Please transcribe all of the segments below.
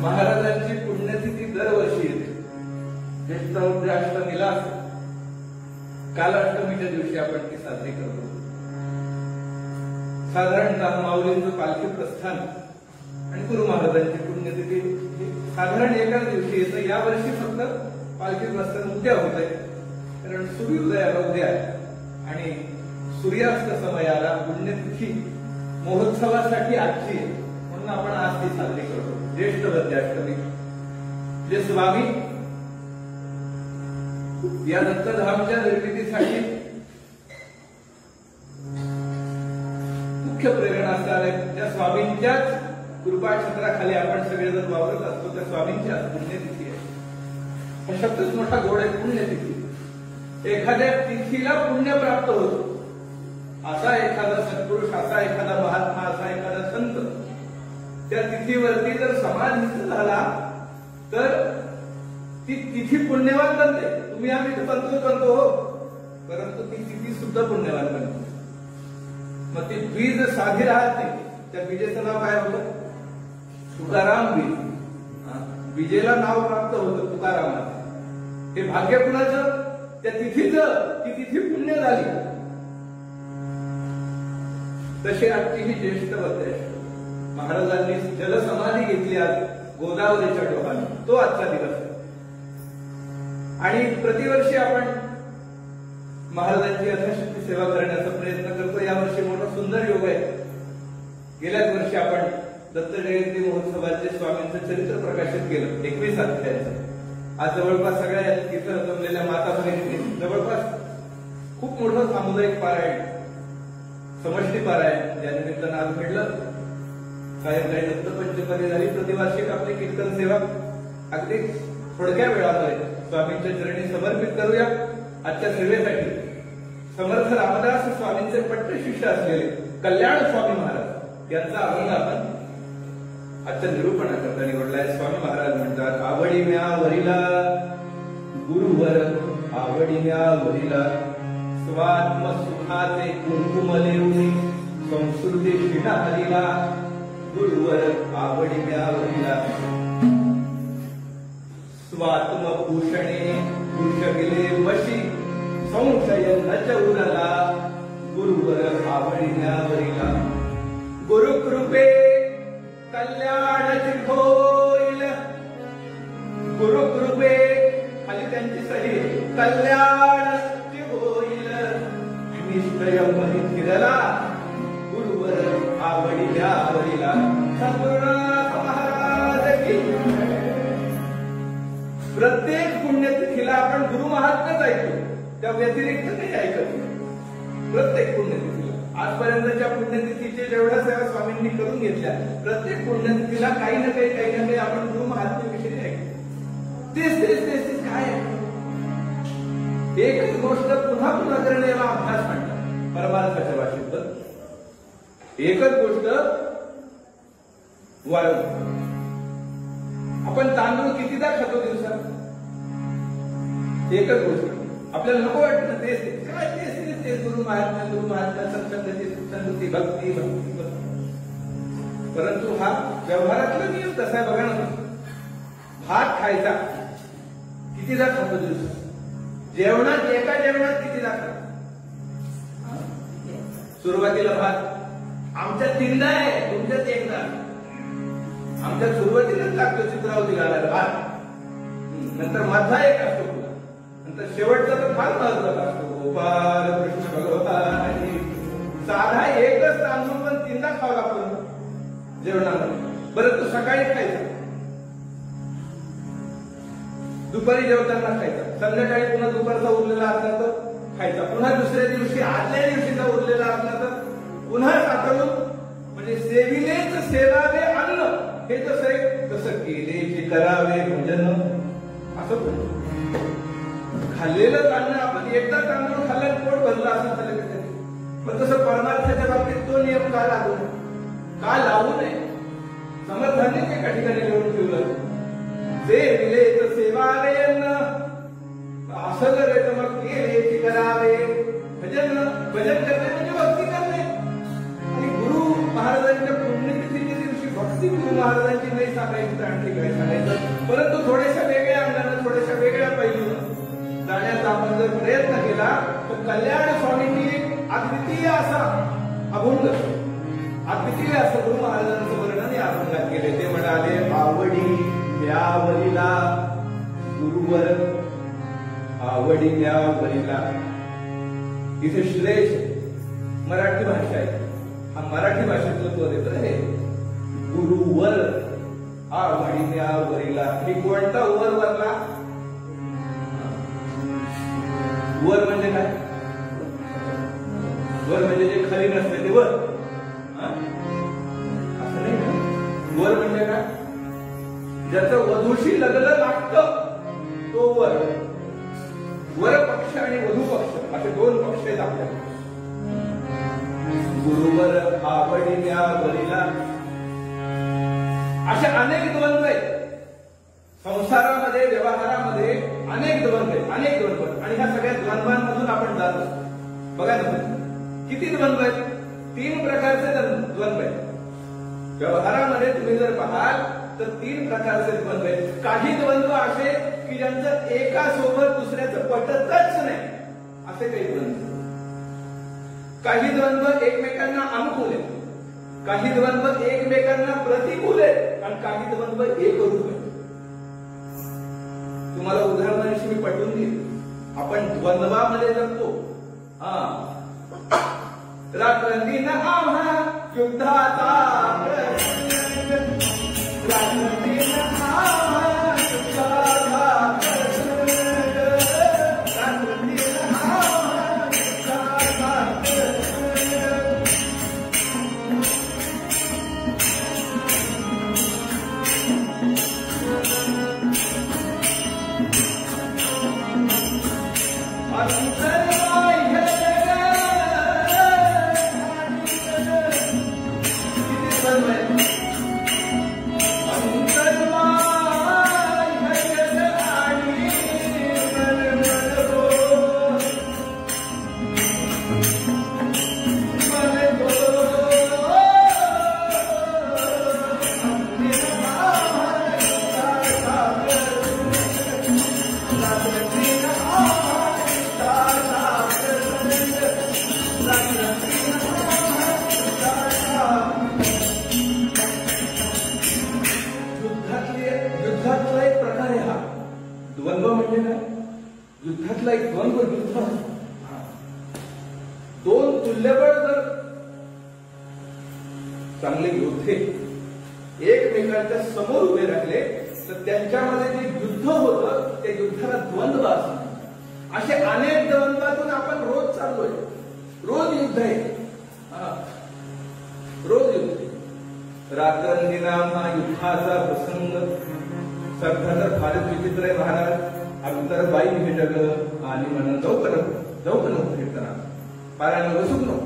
महाराजांची पुण्यतिथी दरवर्षी येते. ज्येष्ठ अष्टमीला काल अष्टमीच्या दिवशी आपण ती साजरी करतो. साधारणतः माऊलींचं पालखी प्रस्थान आणि गुरु महाराजांची पुण्यतिथी साधारण एकाच दिवशी येतं. यावर्षी फक्त पालखी प्रस्थान उद्या होत आहे, कारण सूर्योदयाला उद्या आहे आणि सूर्यास्त समयाला पुण्यतिथी महोत्सवासाठी आजची आहे, म्हणून आपण आज ती साजरी करतो. ज्येष्ठ अष्टमी जे स्वामी या दत्तधामच्या निर्मितीसाठी मुख्य प्रेरणा असणारे त्या स्वामींच्याच कृपाछत्राखाली आपण सगळेजण वावरत असतो. त्या स्वामींच्या पुण्यतिथी आहे. हा शब्दच मोठा गोड आहे, पुण्यतिथी. एखाद्या तिथीला पुण्य प्राप्त होतो. असा एखादा सत्पुरुष, असा एखादा महात्मा, असा एखादा संत त्या तिथीवरती जर समाधिस्थ झाला तर ती तिथी पुण्यवान बनते. तुम्ही आम्ही तर बनतो हो, परंतु ती तिथी सुद्धा पुण्यवान बनते. मग ती बीज साधी राहते. त्या बीजेचं नाव काय होतं? तुकाराम बीज. बीजेला नाव प्राप्त होतं तुकारामाचं. हे भाग्य कुणाचं? त्या तिथीचं. ती तिथी पुण्य झाली. तशी आजची ही ज्येष्ठ बद्ध महाराजांनी जलसमाधी घेतली आज गोदावरीच्या डोहाने. तो आजचा दिवस आहे. आणि प्रतिवर्षी आपण महाराजांची यथाशक्ती सेवा करण्याचा प्रयत्न करतो. यावर्षी मोठा सुंदर योग आहे. गेल्याच वर्षी आपण दत्त जयंती महोत्सवाचे स्वामींचं चरित्र प्रकाशित केलं 21 अध्यायाचं. आज जवळपास सगळ्या तिथं जमलेल्या माता भगिनी जवळपास खूप मोठं सामुदायिक पारायण, समष्टी पारायण या निमित्तानं आज घडलं. सायंकाळी दत्त पंचपदी झाली. प्रतिवार्षिक आपली कीर्तन सेवा अगदी थोडक्या वेळामध्ये स्वामींच्या चरणी समर्पित करूया. आजच्या सेवेसाठी समर्थ रामदास स्वामींचे पट्ट शिष्य असलेले कल्याण स्वामी महाराज यांचा अभंग आपण आजच्या निरूपणाकरता निवडलाय. स्वामी महाराज म्हणतात, आवडी म्या वरिला गुरुवर, आवडी म्या वरिला स्वात्म सुखाचे कुंकुम लेवणी, संस्कृती शिणा हरिला गुरुवर आवडी म्या वरिला. स्वात्म भूषणे भूषविले वशी, संशय न चौरला गुरुवर आवडी म्या वरिला. गुरुकृपे कल्याण होईल, गुरुकृपे खाली त्यांची सही, कल्याण होईल निश्चय मनी फिरला गुरुवर आवडी म्या वरिला. सद्गुरुनाथ महाराज की. प्रत्येक पुण्यतिथीला आपण गुरु महात्म्यच ऐकतो, त्या व्यतिरिक्त नाही ऐकत. प्रत्येक पुण्यतिथीला आजपर्यंतच्या पुण्यतिथीचे जेवढ्या सेवा स्वामींनी करून घेतल्या, प्रत्येक पुण्यतिथीला काही ना काही आपण गुरु महात्म्याविषयी ऐकतो. तेच काय आहे? एकच गोष्ट पुन्हा पुन्हा करणे याला अभ्यास म्हणतात परमार्थाच्या भाषेत. एकच गोष्ट वारंवार. आपण तांदूळ कितीदा खातो दिवसात? एकच गोष्ट. आपल्याला नको वाटतं तेच काय, तेच गुरु महात्म्य सत्संगती भक्ती. परंतु हा व्यवहारातला नियम कसा आहे बघा ना. भात खायचा कितीदा खातो दिवसात? जेवणात, एका जेवणात कितीदा खातो? सुरुवातीला भात आमच्या 3दा आहे, तुमच्यात 1दा. आमच्या सुरुवातीलाच लागतो चित्रावती घालायला भात. नंतर मधला एक असतो, नंतर शेवटचा तर फार महत्वाचा असतो. गोपाल कृष्ण भगवान. साधा एकच तांदूळ पण 3दा खावा लागतो जेवणामध्ये. बरं, तू सकाळी खायचा, दुपारी जेवताना खायचा, संध्याकाळी पुन्हा दुपारचा उरलेला असला तर खायचा, पुन्हा दुसऱ्या दिवशी आदल्या दिवशीचा उरलेला असला तर पुन्हा साठवून म्हणजे सेविलेच सेवावे अन्न हे जसं आहे तसं केलेचे करावे भजन असं पण खाल्लेलं अन्न आपण एकदा तांदूळ खाल्लं पोट भरलं असं झालं का पण तसं परमार्थाच्या बाबतीत तो नियम का लागू नये का लावू नये समर्थांनी एका ठिकाणी लिहून ठेवलं जे विलेच सेवावे अन्न असं जर तर मग केलेचे करावे भजन करणे म्हणजे भक्ती करणे आणि गुरु महाराजांच्या पुण्यतिथीच्या दिवशी भक्ती गुरु महाराजांची नाही सांगायची तर आणखी काय सांगायचं परंतु थोड्याशा वेगळ्या अंगानं थोड्याशा वेगळ्या पैलून जाण्याचा आपण जर प्रयत्न केला तर कल्याण स्वामींनी एक अद्वितीय असा अभंग अद्वितीय असं गुरु महाराजांचं वर्णन या अभंगात केले ते म्हणाले आवडी द्यावरीला गुरुवर आवडी द्यावरीला इथे श्लेष मराठी भाषा आहे हा मराठी भाषेतलं पद येतं हे गुरुवर आवडी द्यावरीला हे कोणता वर वरला वर म्हणजे काय वर म्हणजे जे खाली नसते ते वर असं नाही ना वर म्हणजे काय ज्याचं वधूशी लग्न लागतं तो वर वर पक्ष आणि वधू पक्ष असे दोन पक्ष आहेत आपल्याकडे गुरुवर आवडी द्यावरीला असे अनेक द्वंद्व आहेत संसारामध्ये व्यवहारामध्ये अनेक द्वंद्व आहेत आणि ह्या सगळ्या द्वंद्वांमधून आपण जात असतो बघा ना किती द्वंद्व आहेत 3 प्रकारचे द्वंद्व आहेत व्यवहारामध्ये तुम्ही जर पाहाल तर 3 प्रकारचे द्वंद्व आहेत काही द्वंद्व असे की ज्यांचं एका सोबत दुसऱ्याचं पटतच नाही असे काही द्वंद्व काही द्वंद्व एकमेकांना अनुकूल आहेत काही द्वंद्व एकमेकांना प्रतिकूल आहेत आणि काही द्वंद्व एकरूप आहेत तुम्हाला उदाहरणाशी मी पटवून देईन आपण द्वंद्वामध्ये जगतो रात्रंदिन आम्हा युद्धाचा रात्रंदिन आम्हा युद्धाचा रात्रंदिन आम्हा युद्धाचा युद्धातला एक द्वंद्व युद्ध दोन तुल्यबळ जर चांगले योद्धे एकमेकांच्या समोर उभे राहिले तर त्यांच्यामध्ये जे युद्ध होतं त्या युद्धाला द्वंद्व असतात असे अनेक द्वंद्वातून आपण रोज चाललोय रोज युद्ध आहे रोज युद्ध रात्रंदिना हा युद्धाचा प्रसंग सध्या तर फारच विचित्र आहे महाराज अंतर बाई हे जग आणि म्हणून जाऊ नको कीर्तना पारायण बसू नको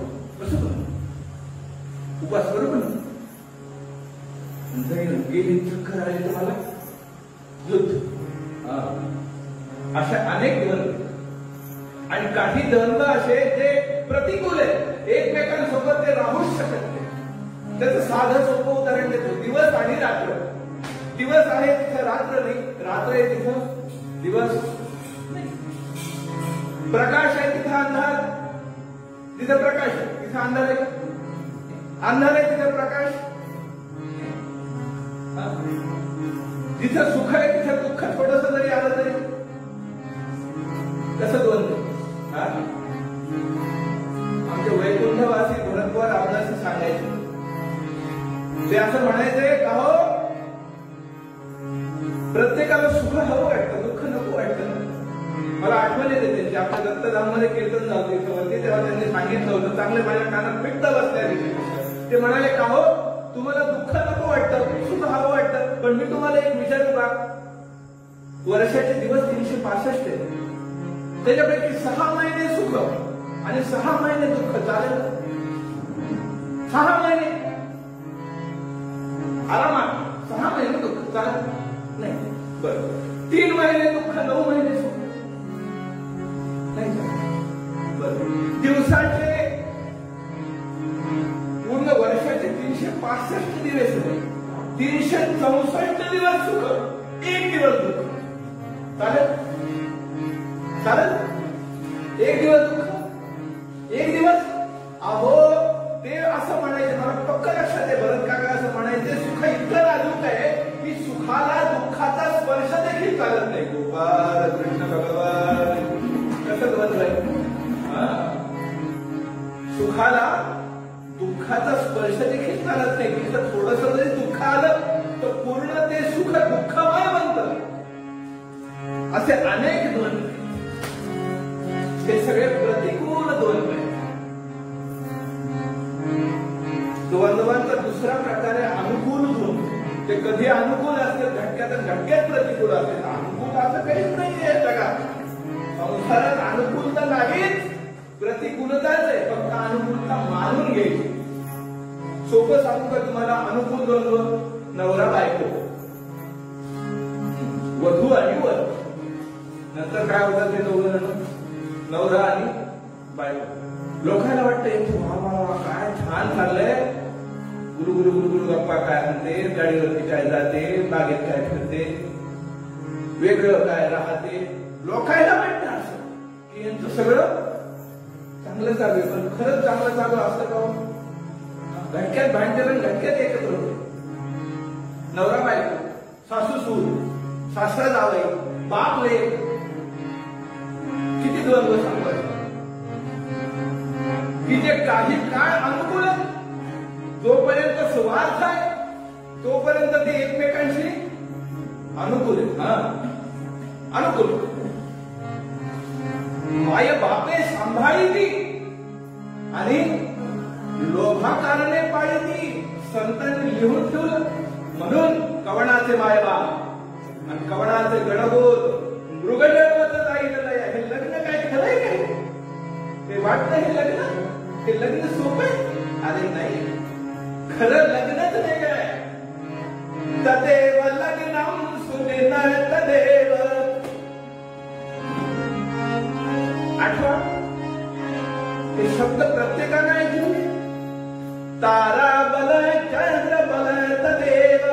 उपास करू पण गेली चक्कर आले तुम्हाला युद्ध अशा अनेक द्वंद्व आणि काही द्वंद्व असे जे प्रतिकूल आहे एकमेकांसोबत ते राहूच शकत नाही त्याचं साधं सोपं उदाहरण देतो दिवस आणि रात्र दिवस आहे तिथं रात्र नाही रात्र आहे तिथं दिवस नाही प्रकाश आहे तिथं अंधार तिथं प्रकाश आहे तिथं अंधार आहे अंधार आहे तिथं प्रकाश जिथं सुख आहे तिथं दुःख थोडस जरी आलं तरी कसं द्वंद्व आमचे वैकुंठवासी भरतवर रामदास सांगायचे ते असं म्हणायचंय का हो प्रत्येकाला सुख हवं वाटतं दुःख नको वाटतं मला आठवण येते त्यांची. आपल्या दत्तधाममध्ये कीर्तन झालं तिथं वरती, तेव्हा त्यांनी सांगितलं होतं, चांगले माझ्या कानात फिट्ट बसल्या. ते म्हणाले, का हो तुम्हाला दुःख नको वाटतं, सुख हवं वाटतं, पण मी तुम्हाला एक विचारू का, वर्षाचे दिवस 365 आहेत, त्याच्यापैकी 6 महिने सुख आणि 6 महिने दुःख चालेल? 6 महिने आरामात, 6 महिने दुःख चालेल नाही? बरं, 3 महिने दुःख, 9 महिने सुख नाही चालेल? बरं, दिवसाचे पूर्ण वर्षाचे 365 दिवस नाही, 364 दिवस सुख, 1 दिवस दुःख चालेल? चालेल? 1 दिवस दुःख, 1 दिवस. अहो ते असं म्हणायचे, मला पक्क लक्षात आहे, भरत काका असं म्हणायचे, सुख इतकं नाजूक आहे की सुखाला दुःखाचा स्पर्श देखील चालत नाही. गोपाल कृष्ण भगवान कसं द्वंद्व आहे. सुखाला दुःखाचा स्पर्श देखील चालत नाही. तिथं थोडस जरी दुःख आलं तर पूर्ण ते सुख दुःखमय बनतं. असे अनेक द्वंद्व, ते सगळे प्रतिकूल द्वंद्व आहेत. द्वंद्वांचा दुसरा प्रकार आहे अनुकूल द्वंद्व. ते कधी अनुकूल असते, झटक्यात झटक्यात प्रतिकूल असते. अनुकूल असं काहीच नाहीये जगात. संसारात अनुकूलता नाहीच, प्रतिकूलताच आहे. फक्त अनुकूलता मानून घ्यायची. सोपं सांगू का तुम्हाला? अनुकूल द्वंद्व, नवरा बायको, वधू आणि वर. नंतर काय होतं ते दोघं जण, नवरा आणि बायको. लोकांना वाटतं वा वा काय छान चाललंय, गुरु गुरु गुरु गुरु गप्पा काय म्हणते, गाडीवरती काय जाते, बागेत काय फिरते, वेगळं काय राहते. लोकांना वाटतं असं की यांचं सगळं चांगलं चालू आहे, पण खरंच चांगलं चालू असतं का? घटक्यात भांडण, घटक्यात एकत्र होते. नवरा बायको, सासू सूर, सासरा जावई, बाप लेक, किती द्वंद्व सांभाळतात की जे काही काळ अनुकूल आहे, जोपर्यंत स्वार्थ आहे तोपर्यंत ते एकमेकांशी अनुकूल आहे. अनुकूल. माय बापे सांभाळी आणि लोभाकारणे पाळी, संतांनी लिहून ठेवलं. म्हणून कवणाचे मायबाप आणि कवणाचे गणगोत मृगजळवत जाईल लय. हे लग्न काय खरंय काय? ते वाटतं हे लग्न, हे लग्न सोपं आहे? अरे नाही, खरं लग्नच नाही काय. तदेव लग्नम सुनेन तदेव. आठवा, हे शब्द प्रत्येकाने ऐकले. तारा बल चंद्र बल तदेव,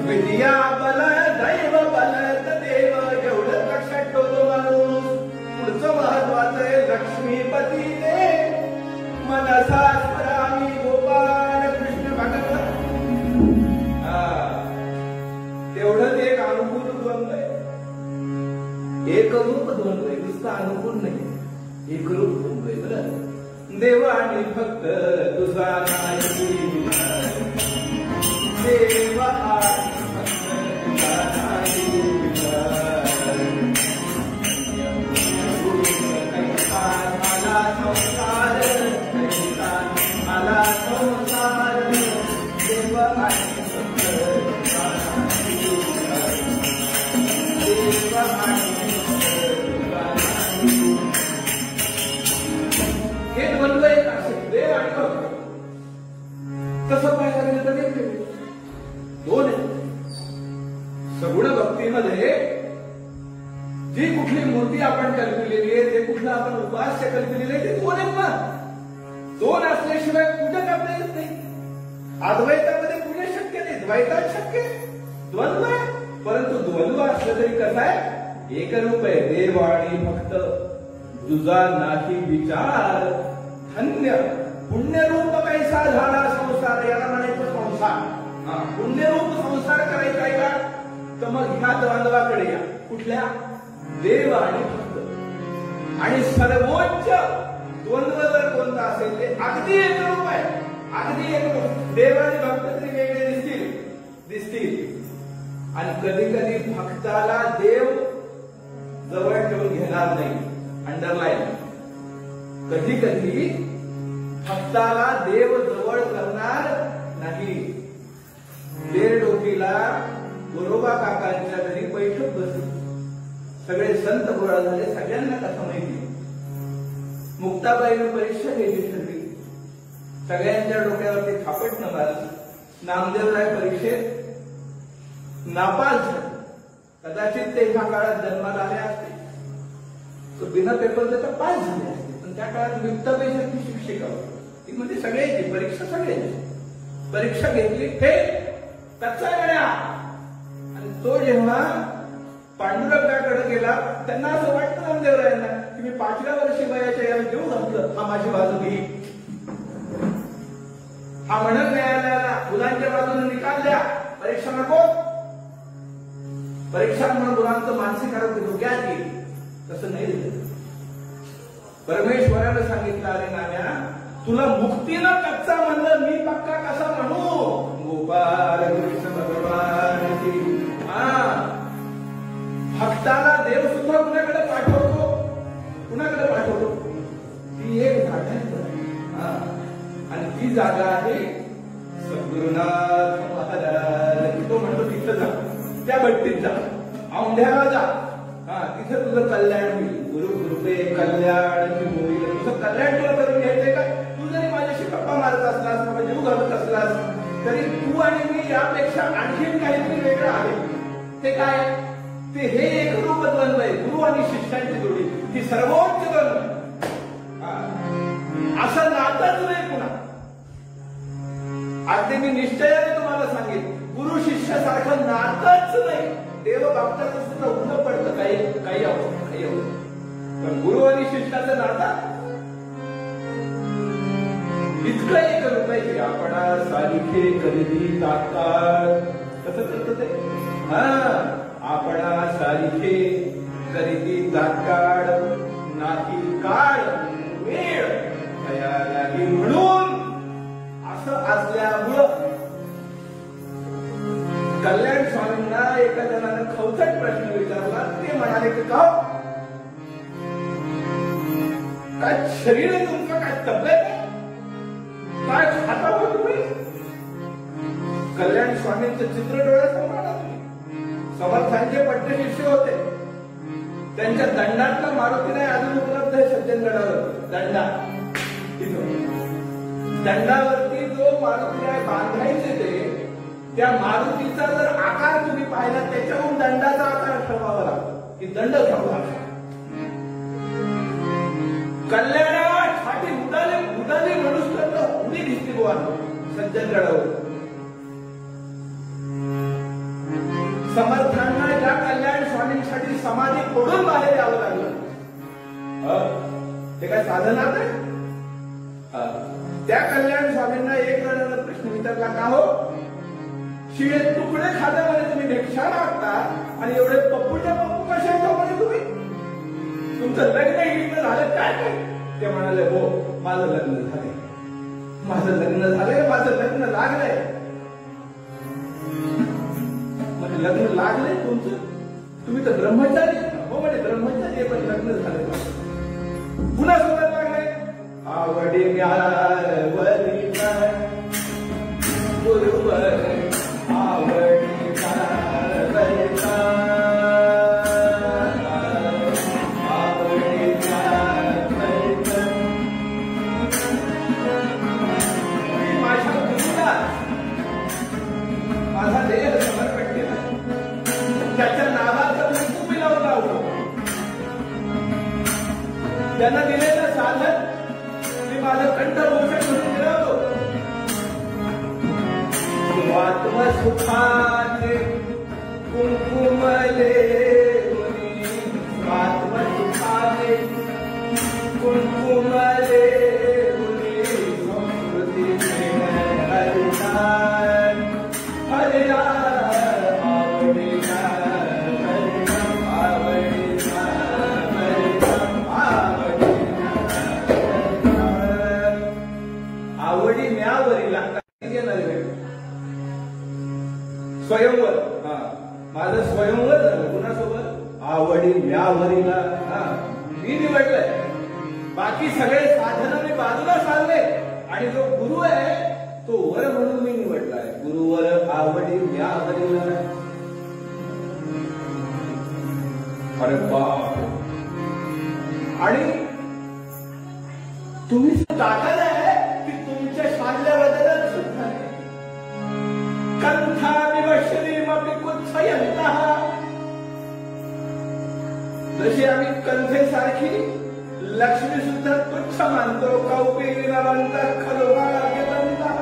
विद्या बल दैव बल तदेव. एवढं लक्षात ठेवतो माणूस. पुढचं महत्वाचं आहे, लक्ष्मीपती दे मनसा स्मरामी गोपाल कृष्ण भगवान. तेवढंच एक अनुकूल द्वंद्व आहे, एकरूप द्वंद्व आहे. नुसतं अनुकूल नाही, एकरूप द्वंद्व आहे. बरं, देवानी फक्त तुझा नाही, देवा फक्त तुझा नाही. मला संसार, मला संसार, देव आणि फक्त तुझा नाही, देव आणि हे द्वंद्व एक असे, देव आणि भक्त. तसं पाहायला गेलं तर एक दोन आहे. सगुण भक्तीमध्ये जी कुठली मूर्ती आपण कल्पिलेली आहे, जे कुठलं आपण उपास्य कल्पिलेले आहे, ते दोन आहेत ना. दोन असल्याशिवाय पूजा करता येत नाही. अद्वैतामध्ये पूजा शक्य नाही, द्वैतात शक्य आहे. द्वंद्व आहे, परंतु द्वंद्व असलं तरी कसं आहे, एकरूप आहे. देव आणि भक्त तुझा नाही विचार. धन्य पुण्यरूप कैसा झाला संसार, याला म्हणायचं संसार. पुण्यरूप संसार करायचा आहे का, तर मग ह्या द्वंद्वाकडे या. कुठल्या? देव आणि भक्त. आणि सर्वोच्च द्वंद्व जर कोणता असेल ते अगदी एकरूप आहे. अगदी एकरूप. देव आणि भक्त तरी वेगळे दिसतील. आणि कधी कधी भक्ताला देव जवळ ठेवून घेणार नाही. अंडरलाईन. कधी कधी भक्ताला देव जवळ करणार नाही. बेरडोकीला गोरोबा काकांच्या घरी बैठक बसली. सगळे संत गोळा झाले. सगळ्यांना कसं माहिती. मुक्ताबाईने परीक्षा घ्यायची ठरली. सगळ्यांच्या डोक्यावरती थापट न मारली. नामदेवराय परीक्षेत नापास झाले. कदाचित ते ह्या काळात जन्माला आले असते तर बिना पेपर देता पास झाले असते. पण त्या काळात मुक्ताबाईसारखी शिक्षिका होती. ती म्हणजे सगळ्यांची परीक्षा सगळ्यांची. परीक्षा घेतली फेल. कच्चा गड्या. आणि तो जेव्हा पांडुरंगाकडे गेला त्यांना असं वाटतं नामदेवरायांना की मी 5व्या वर्षी वयाच्या याला जीव घातलं. हा माझी बाजू घे. हा म्हणत न्यायालयाला मुलांच्या बाजूने निकाल द्या. परीक्षा नको. परीक्षा म्हणून मुलांचं मानसिक आरोग्य धोक्यात येईल. तसं नाही दिलं. परमेश्वरानं सांगितलं अरे नाम्या तुला मुक्तीनं कच्चा म्हणलं मी पक्का कसा म्हणू. गोपाल कृष्ण भगवान की. भक्ताला देव सुद्धा कुणाकडे पाठवतो. कुणाकडे पाठवतो. ती एक जागा आहे. आणि ती जागा आहे सद्गुरुनाथ महाराज. तो म्हणतो तिथं जा. त्या भट्टीत जा. औंढ्याला जा. तिथे तुझं कल्याण होईल. गुरु कृपे कल्याण होईल. तुझं कल्याण तुला करून घ्यायचंय का. तू जरी माझ्याशी गप्पा मारत असलास किंवा जीव घालत असलास तरी तू आणि मी यापेक्षा आणखीन काहीतरी वेगळं आहे. ते काय. ते हे एक रूप द्वंद्व आहे. गुरु आणि शिष्याची जोडी. ही सर्वोच्च द्वंद्व. असं नातच नाही पुन्हा. अगदी मी निश्चयाने तुम्हाला सांगेन गुरु शिष्य सारखं नातच नाही. देव बाप्ताचं सुद्धा उघड पडतं काही काही होतं. पण गुरु आणि शिष्याचं नातं इतकं एक रुपयाची. आपणा सारिखे खरेदी तात्काळ. कसं करतं ते. आपणा सारिखे खरेदी तात्काळ नाही काळ वेळ तयारी म्हणून. असं असल्यामुळं कल्याण स्वामींना एका जणाने खवचट प्रश्न विचारला. ते म्हणाले की काय शरीर आहे तुमचं. काय तब्येत आहे. काय खाता हो तुम्ही. कल्याण स्वामींचं चित्र डोळ्यासमोर आलं तुम्ही. समर्थांचे पट्टे शिष्य होते. त्यांच्या दंडातला मारुती नाही अजून उपलब्ध आहे सज्जनगडावर. दंडा. दंडावरती जो मारुती आहे बांधायचे ते त्या मारुतीचा जर आकार तुम्ही पाहिला त्याच्याहून दंडाचा आकार ठरवावा लागतो की दंड ठरवा. कल्याणा छाती उडाली मनुष्य उडी दिसली बुवा सज्जनगडावर. समर्थांना या कल्याण स्वामींसाठी समाधी फोडून बाहेर यावं लागलं. ते काय साधनात आहे. त्या कल्याण स्वामींना एक जणांना प्रश्न विचारला का हो शिळे तुकडे खात्यामध्ये तुम्ही भिक्षा मागता आणि एवढे पप्पूच्या पप्पू कसे येतो म्हणे तुम्ही. तुमचं लग्न झालं काय काय. ते म्हणाले हो माझं लग्न झालंय. माझं लग्न झालंय. माझं लग्न लागलंय. म्हणजे लग्न लागलंय तुमचं. तुम्ही तर ब्रह्मचारी. हो म्हणे ब्रह्मचारी पण लग्न झालंय. पुन्हा सोबत लागलंय. आवडी म्यावरी बरोबर आवडी माझ्या गुरुला माझा देह समर्पण केला. त्याच्या नावाचं मी खूप लावून लावतो. त्यांना दिलेलं साधन मी माझं कंठभूषण म्हणून मिळवतो. आत्मसुखाचे कुंकुमले आत्मसुखाचे कुंकुमले संस्कृती हरिनाम हरिनाम आवडीना आवडी म्यावरी लागतात. स्वयंवर. माझं स्वयंवर झालं. कुणासोबत. आवडी म्यावरीला. मी निवडलंय. बाकी सगळे साधन मी बाजूला साधले आणि जो गुरु आहे तो वर म्हणून मी निवडलाय. गुरुवर आवडी म्यावरीला. अरे बाप. आणि तुम्ही ताकद आहे की तुमच्या शाल्यबद्दल सुद्धा कंथा विवश्रीमपि कुत्सयन्तः. जशी आम्ही कंथेसारखी लक्ष्मी सुद्धा तुच्छ मानतो. कौपीनवंत खलु भाग्यवंतः.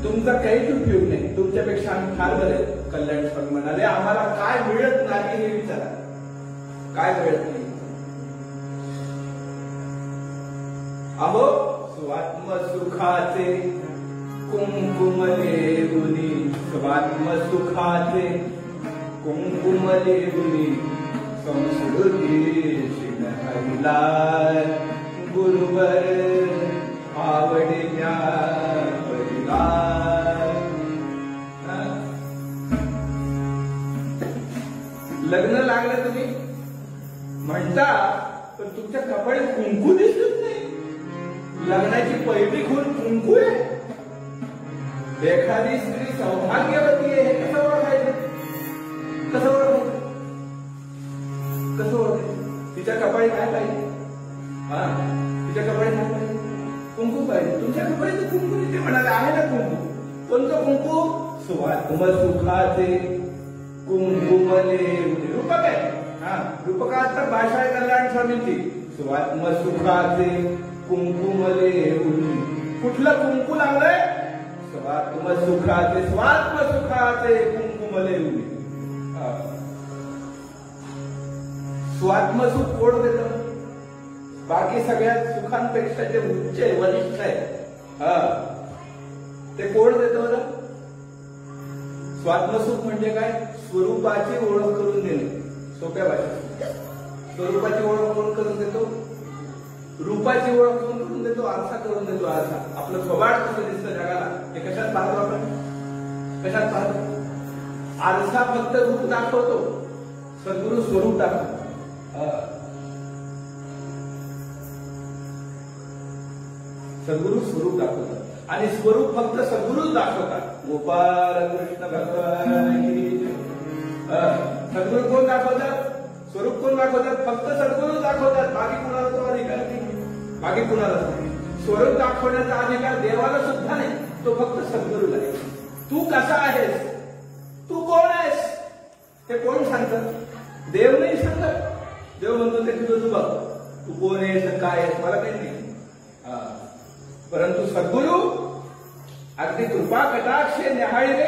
तुमचा काहीच उपयोग नाही. तुमच्यापेक्षा आम्ही फार बरे. कल्याण स्वामी म्हणाले आम्हाला काय मिळत नाही हे विचारा. काय मिळत नाही. अहो स्वात्मसुखाचे कुंकुम लेवुनी. स्वात्मसुखाचे कुंकुम लेवुनी संस्कृती शिणहरिला. गुरुवर आवडल्या परिला. लग्न लागलं तुम्ही म्हणता पण तुमच्या कपाळी कुंकू दिसत नाही. लग्नाची पहिली खून कुंकू आहे. एखादी स्त्री सौभाग्यवती आहे हे कसं ओळखायचं. कसं ओळखायचं. कसं ओळखायचं. तिच्या कपाळी काय पाहिजे. तिच्या कपाळी काय पाहिजे. कुंकू पाहिजे. तुमच्या कपाळी तर कुंकू ते म्हणाले आहे ना कुंकू. कोणतं कुंकू. स्वात्मसुखाचे कुंकुम लेवुनी. रूपक आहे. रूपकात तर भाषा आहे कल्याण स्वामींची. स्वात्मसुखाचे कुंकुम लेवुनी. कुठलं कुंकू लागलंय. स्वात्मसुखाचे. स्वात्मसुखाचे कुंकुम लेवुनी. स्वात्मसुख कोण देतं. बाकी सगळ्या सुखांपेक्षा जे उच्च आहे वरिष्ठ आहे ते कोण देतं बरं. स्वात्मसुख म्हणजे काय. स्वरूपाची ओळख करून देणे. सोप्या भाषेत स्वरूपाची ओळख कोण करून देतो. रूपाची ओळख कोण करून देतो. आरसा करून देतो. आरसा. आपलं स्वभाव कसं दिसतं जगाला हे कशात पाहतो आपण. कशात पाहतो. आरसा फक्त रूप दाखवतो. सद्गुरु स्वरूप दाखवतो. सद्गुरु स्वरूप दाखवतात. आणि स्वरूप फक्त सद्गुरुच दाखवतात. गोपाल कृष्ण भगवान. सद्गुरु कोण दाखवतात. स्वरूप कोण दाखवतात. फक्त सद्गुरु दाखवतात. बाकी कुणाला तो अधिकार नाही. बाकी कुणाला स्वरूप दाखवण्याचा अधिकार देवाला सुद्धा नाही. तो फक्त सद्गुरूला आहे. तू कसा आहेस. तू कोण आहेस हे कोण सांगतं. देव नाही सांगत. देव म्हणतो ते तुझं बघ. तू कोण आहेस काय आहेस मला काही नाही. परंतु सद्गुरु अगदी कृपा कटाक्षे न्याहाळले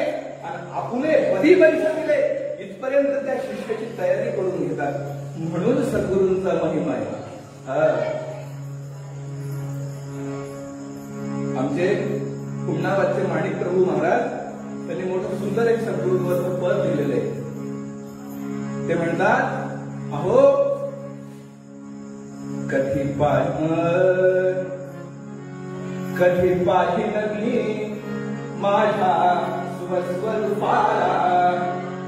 आणि आपुले पदी बैसविले इथपर्यंत त्या शिष्याची तयारी करून घेतात. म्हणून सद्गुरूंचा महिमा आहे. आमचे पुण्यावरचे माणिक प्रभू महाराज त्यांनी मोठं सुंदर एक सद्गुरूंवरचं पद लिहिलेलं आहे. ते म्हणतात अहो कधी पाहिलं मी माझ्या स्वस्वरूपाला.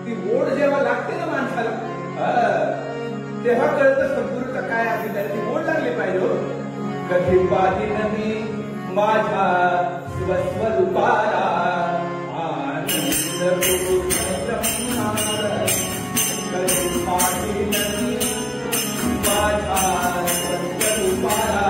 ती ओढ जेव्हा लागते ना माणसाला तेव्हा कळतं सद्गुरूचा काय अधिकार. ती ओढ लागली पाहिजे. कधी पाहिलं मी माझ्या स्वस्वरूपाला. आनंद कधी पाहिलं मी माझ्या स्वस्वरूपाला.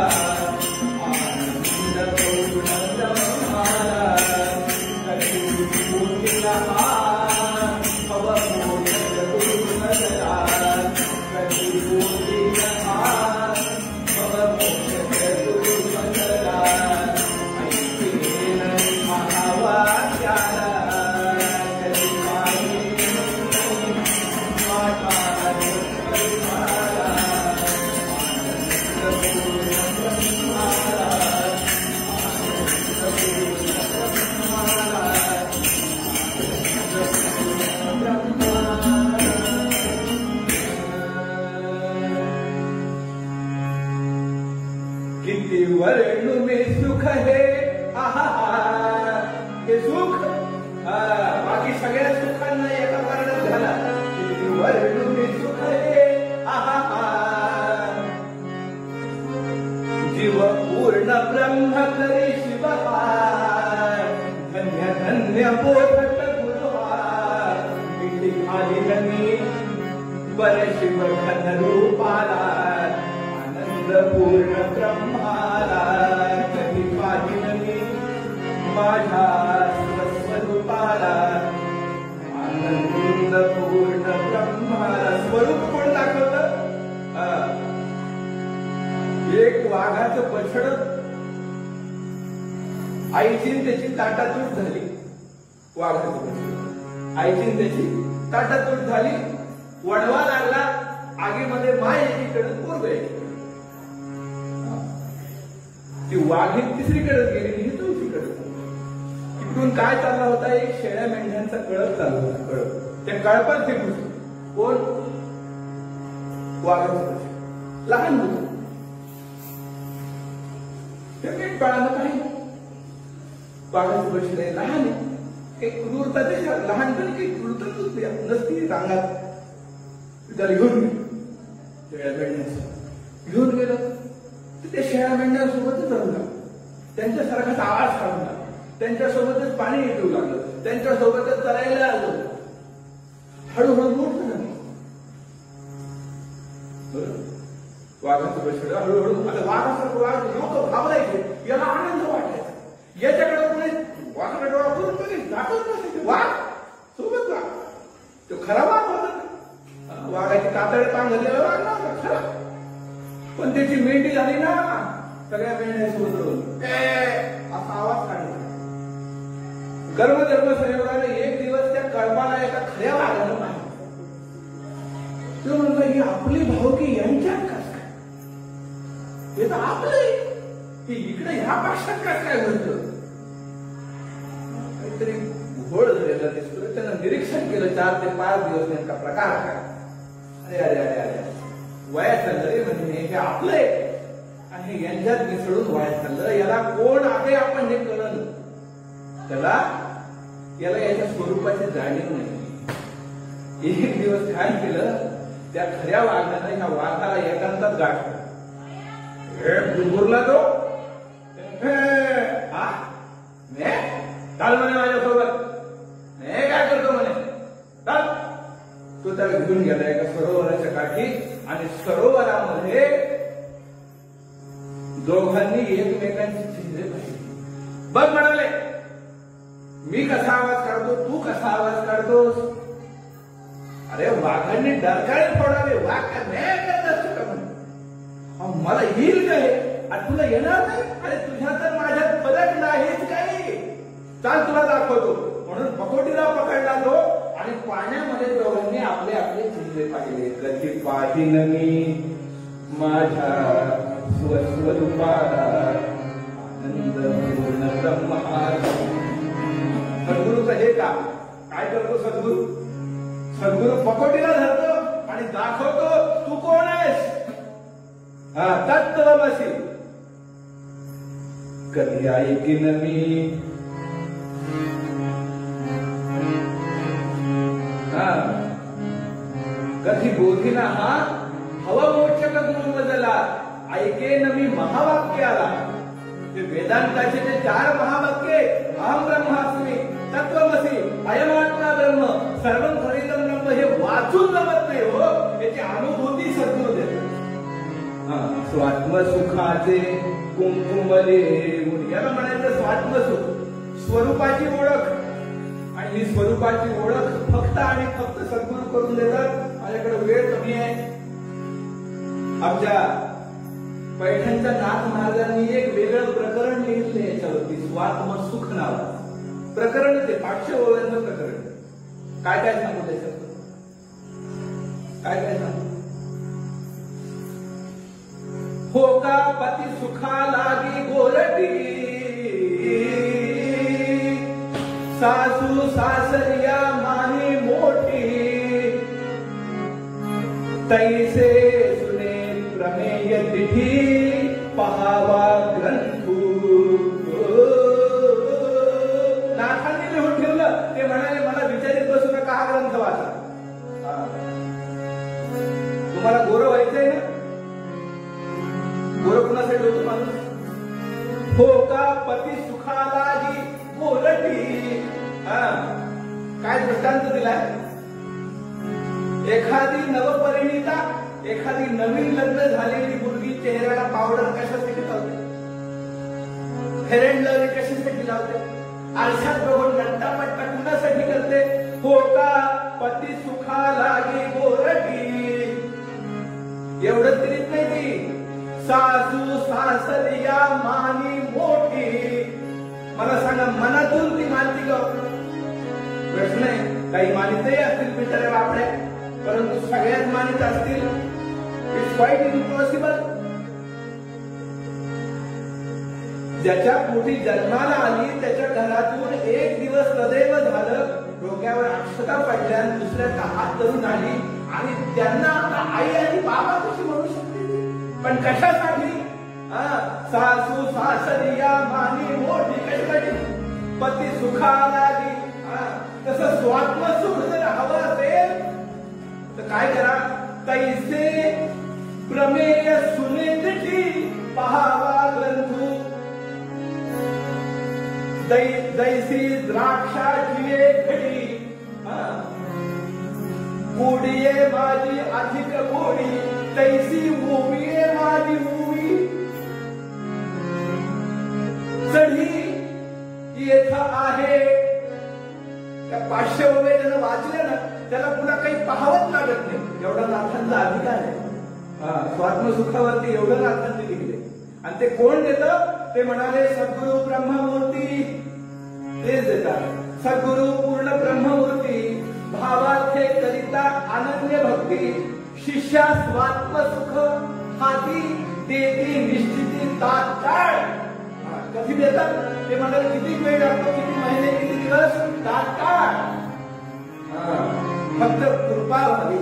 वर्णु में सुख है. आहा हे सुख बाकी सगळ्या सुखांना एका कारणात झाला वर्णुनी सुख हे जीव पूर्ण ब्रह्म तरी शिव धन्य धन्य बोधक गुरुहार मिठी आली बर शिव घन रूपाला आनंद पूर्ण ब्रह्माला कधी पाहिलं माझ्या स्वस्वरूपाला आनंद पूर्ण ब्रह्माला स्वरूप कोण दाखवलं? एक वाघाचं बछड आईची त्याची ताटातूट झाली. वाघाचं बछड आईची त्याची ताटातूट झाली. वणवा लागला आगीमध्ये माय एकीकडे पूर्व एकीकडे. ती वाघी तिसरीकडे गेली ही चौथीकडे. इकडून काय चालला होता? एक शेळ्या मेंढ्यांचा कळप चालला होता. कळप त्या कळपात ते घुसले. कोण? वाघाचं बछड लहान होतं. बाळानं पाहिलं वाघाचं बछड आहे लहान आहे. काही क्रूरता त्याच्या लहानपणी काही क्रूरता नसती रांगात. त्याला घेऊन गेलो शेळ्या मेंढ्यांसोबत. घेऊन गेलं तर त्या शेळ्या मेंढ्यांसोबतच रमला. त्यांच्यासारखाच आवाज काढला. त्यांच्यासोबतच पाणी येऊ लागलं. त्यांच्यासोबतच चरायला आलो. हळूहळू मोठं झालं. वाघाचं बछड हळूहळू आता वाघासारखं वाघ लोक भावलायचे. याला आनंद वाटायचा. याच्याकडे कोणी वाघाकडे डोळा करून बघेल दाखवत नसायचे. वाघ सोबत वाघ तो खरा वाघ होता. वाघाची कातडे पांघरलेला वाघ नव्हता खरा. पण त्याची मेंढी झाली ना सगळ्या मेंढ्यांसोबत असा आवाज काढला. गर्भधर्म संयोगाने एक दिवस त्या कळपाला एका खऱ्या वाघानं पाहिलं. तो म्हणतो ही आपली भावकी यांच्यात कस काय? हे तर आपले हे इकडे ह्या पक्षात कस काय म्हणतं? काहीतरी घोळ झालेला दिसतोय. त्यानं निरीक्षण केलं 4 ते 5 दिवस नेमका प्रकार काय. अरे अरे अरे अरे वयात चाललं म्हणजे हे आपलंय आणि यांच्यात मिसळून वयात चाललं. याला कोण आहे आपण हे कळलं. याला याच्या स्वरूपाची जाणीव नाही. एक दिवस काय केलं त्या खऱ्या वाघानं ह्या वाघाला एकांतात गाठलं. गुरगुरला तो चाल म्हणे माझ्यासोबत. काय करतो म्हणे चाल. तो त्याला घेऊन गेला एका सरोवराच्या काठी आणि सरोवरामध्ये दोघांनी एकमेकांची चेहरे पाहिले. बघ म्हणाले मी कसा आवाज काढतो तू कसा आवाज काढतोस. अरे वाघांनी डरकाळे फोडावे. वाघ मला येईल काय आणि तुला येणार नाही. अरे तुझ्या तर माझ्यात फरक नाहीच काही. चाल तुला दाखवतो. म्हणून पकोटीला पकडला तो आणि पाण्यामध्ये दोघांनी आपले आपले चेहरे पाहिले. कधी पाहिन मी माझ्या स्वस्वरूपाला आनंद पूर्ण ब्रह्माला. सद्गुरूचं हे का काय करतो सद्गुरू? सद्गुरू पकोटीला धरतो आणि दाखवतो तू कोण आहेस. तत्त्वमसि. कधी ऐकीन मी कधी बोधिना हा हवमोक्षक गुरु बदला. ऐकेन मी महावाक्याला. ते वेदांताचे ते 4 महावाक्ये अहम ब्रह्मास्मी तत्त्वमसि अयमात्मा ब्रह्म सर्वं खरीदं ब्रह्म हे वाचून जमत नाही हो. याची अनुभूती सद्गुरू देतात. स्वात्मसुखाचे कुंकुमले याला म्हणायचं स्वात्मसुख स्वरूपाची ओळख. आणि ही स्वरूपाची ओळख फक्त आणि फक्त सद्गुरू करून देतात. माझ्याकडे वेळ कमी आहे. आमच्या पैठणच्या नाथ महाराजांनी एक वेगळं प्रकरण लिहिलं याच्यावरती स्वात्मसुख नावाचं प्रकरण. ते 500 ओव्यांचं प्रकरण. काय काय सांगू त्याच्यात? काय काय सांगू? हो का पती सुखा लागी गोरटी सासू सासरिया माही मोठी तैसे सुने प्रमेय तिथी पहावा ग्रंथू. नाथांनी लिहून ठेवलं हो का पती सुखाला ही गोरटी. काय दृष्टांत दिलाय. एखादी नवपरिणीता, एखादी नवीन लग्न झालेली मुलगी चेहऱ्याला पावडर कशासाठी लावते, फेअर अँड लवली कशासाठी लावते, आरशात बघून नट्टापट्टा कुणासाठी करते. हो का पती सुखाला ही गोरटी. एवढं तरी नाही ती सासू सासरिया मानी मोठी. मला सांगा मनातून ती मानती का. प्रश्न आहे. काही मानितही असतील बिचाऱ्या बापड्या, परंतु सगळ्यात मानित असतील. It's quite impossible. ज्याच्या पोटी जन्माला आली त्याच्या घरातून एक दिवस सदैव झालं, डोक्यावर अक्षता पडल्या, दुसऱ्याचा हात धरून आली आणि त्यांना आता आई आणि बाबा कशी म्हणू शकते. पण कशासाठी. सासू सासरिया मानी मोठी कशासाठी. पती सुखाला गी. तसं स्वात्मसुख जर हवं असेल तर काय करा. तैसे प्रमेय सुनेती पहावा ग्रंथू. दैसी द्राक्षाची घडी. गोडीये माझी अधिक गोडी, तैसी ओवीये माझी ओवी. चढी येथं आहे. त्या 500 ओवे ज्यानं वाचले ना त्याला पुन्हा काही पाहावंच लागत नाही. एवढा नाथांचा अधिकार आहे. स्वात्मसुखावरती एवढं नाथांनी लिहिले. आणि ते कोण देतं. ते म्हणाले सद्गुरु ब्रह्ममूर्ती तेच देतात. सद्गुरु पूर्ण ब्रह्ममूर्ती भावार्थे करिता अनन्य भक्ती. शिष्या स्वात्मसुख हाती देती निश्चिती तात्काळ. कधी देतात ते म्हणाले किती वेळ लागतो, किती महिने, किती दिवस. तात्काळ. फक्त कृपा व्हावी.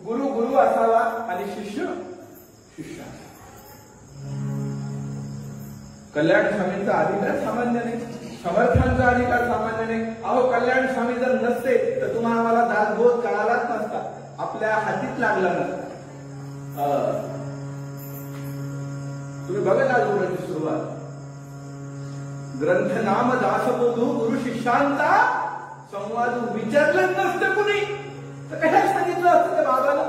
गुरु गुरु असावा आणि शिष्य शिष्य. कल्याण स्वामींचा अधिकार सामान्य नाही, समर्थांचा अधिकार सामान्य नाही. अहो कल्याण स्वामी जर नसते तर तुम्हाला मला दासबोध कळालाच नसता, आपल्या हातीत लागला नसता. तुम्ही बघा दासबोधाची सुरुवात. ग्रंथ नाम दासबोधू गुरु शिष्यांचा संवाद. विचारलं नसतं कुणी तर कशाला सांगितलं असतं त्या बाबाला.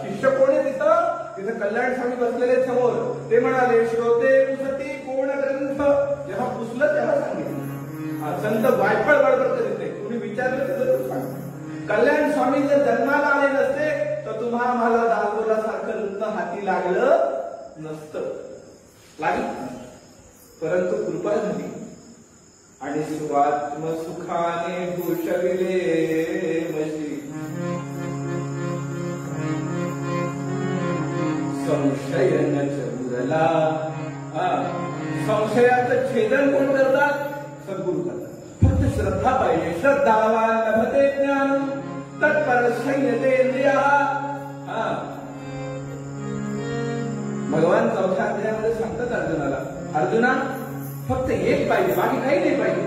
शिष्य कोण आहे तिथं. तिथं कल्याण स्वामी बसलेले समोर. ते म्हणाले श्रोते पुसती कोण ग्रंथ. जेव्हा पुसलं तेव्हा सांगितलं. संत वायफळ बडबड करीत नाही, कुणी विचारलं तर सांग. कल्याण स्वामी जर जन्माला आले नसते तर तुम्हाला मला दासबोधासारखं रत्न हाती लागलं नसतं. लागलं. परंतु कृपा झाली आणि स्वात्मसुखाने भूषविले मशी. संशय न उरला. संशयाचं छेदन कोण करतात. सद्गुरू करतात. फक्त श्रद्धा पाहिजे. श्रद्धावान लभते ज्ञान तत्पर संयतेंद्रिया. भगवान 4थ्या अध्यायामध्ये सांगतात अर्जुनाला, अर्जुना फक्त एक पाहिजे, बाकी काही नाही पाहिजे.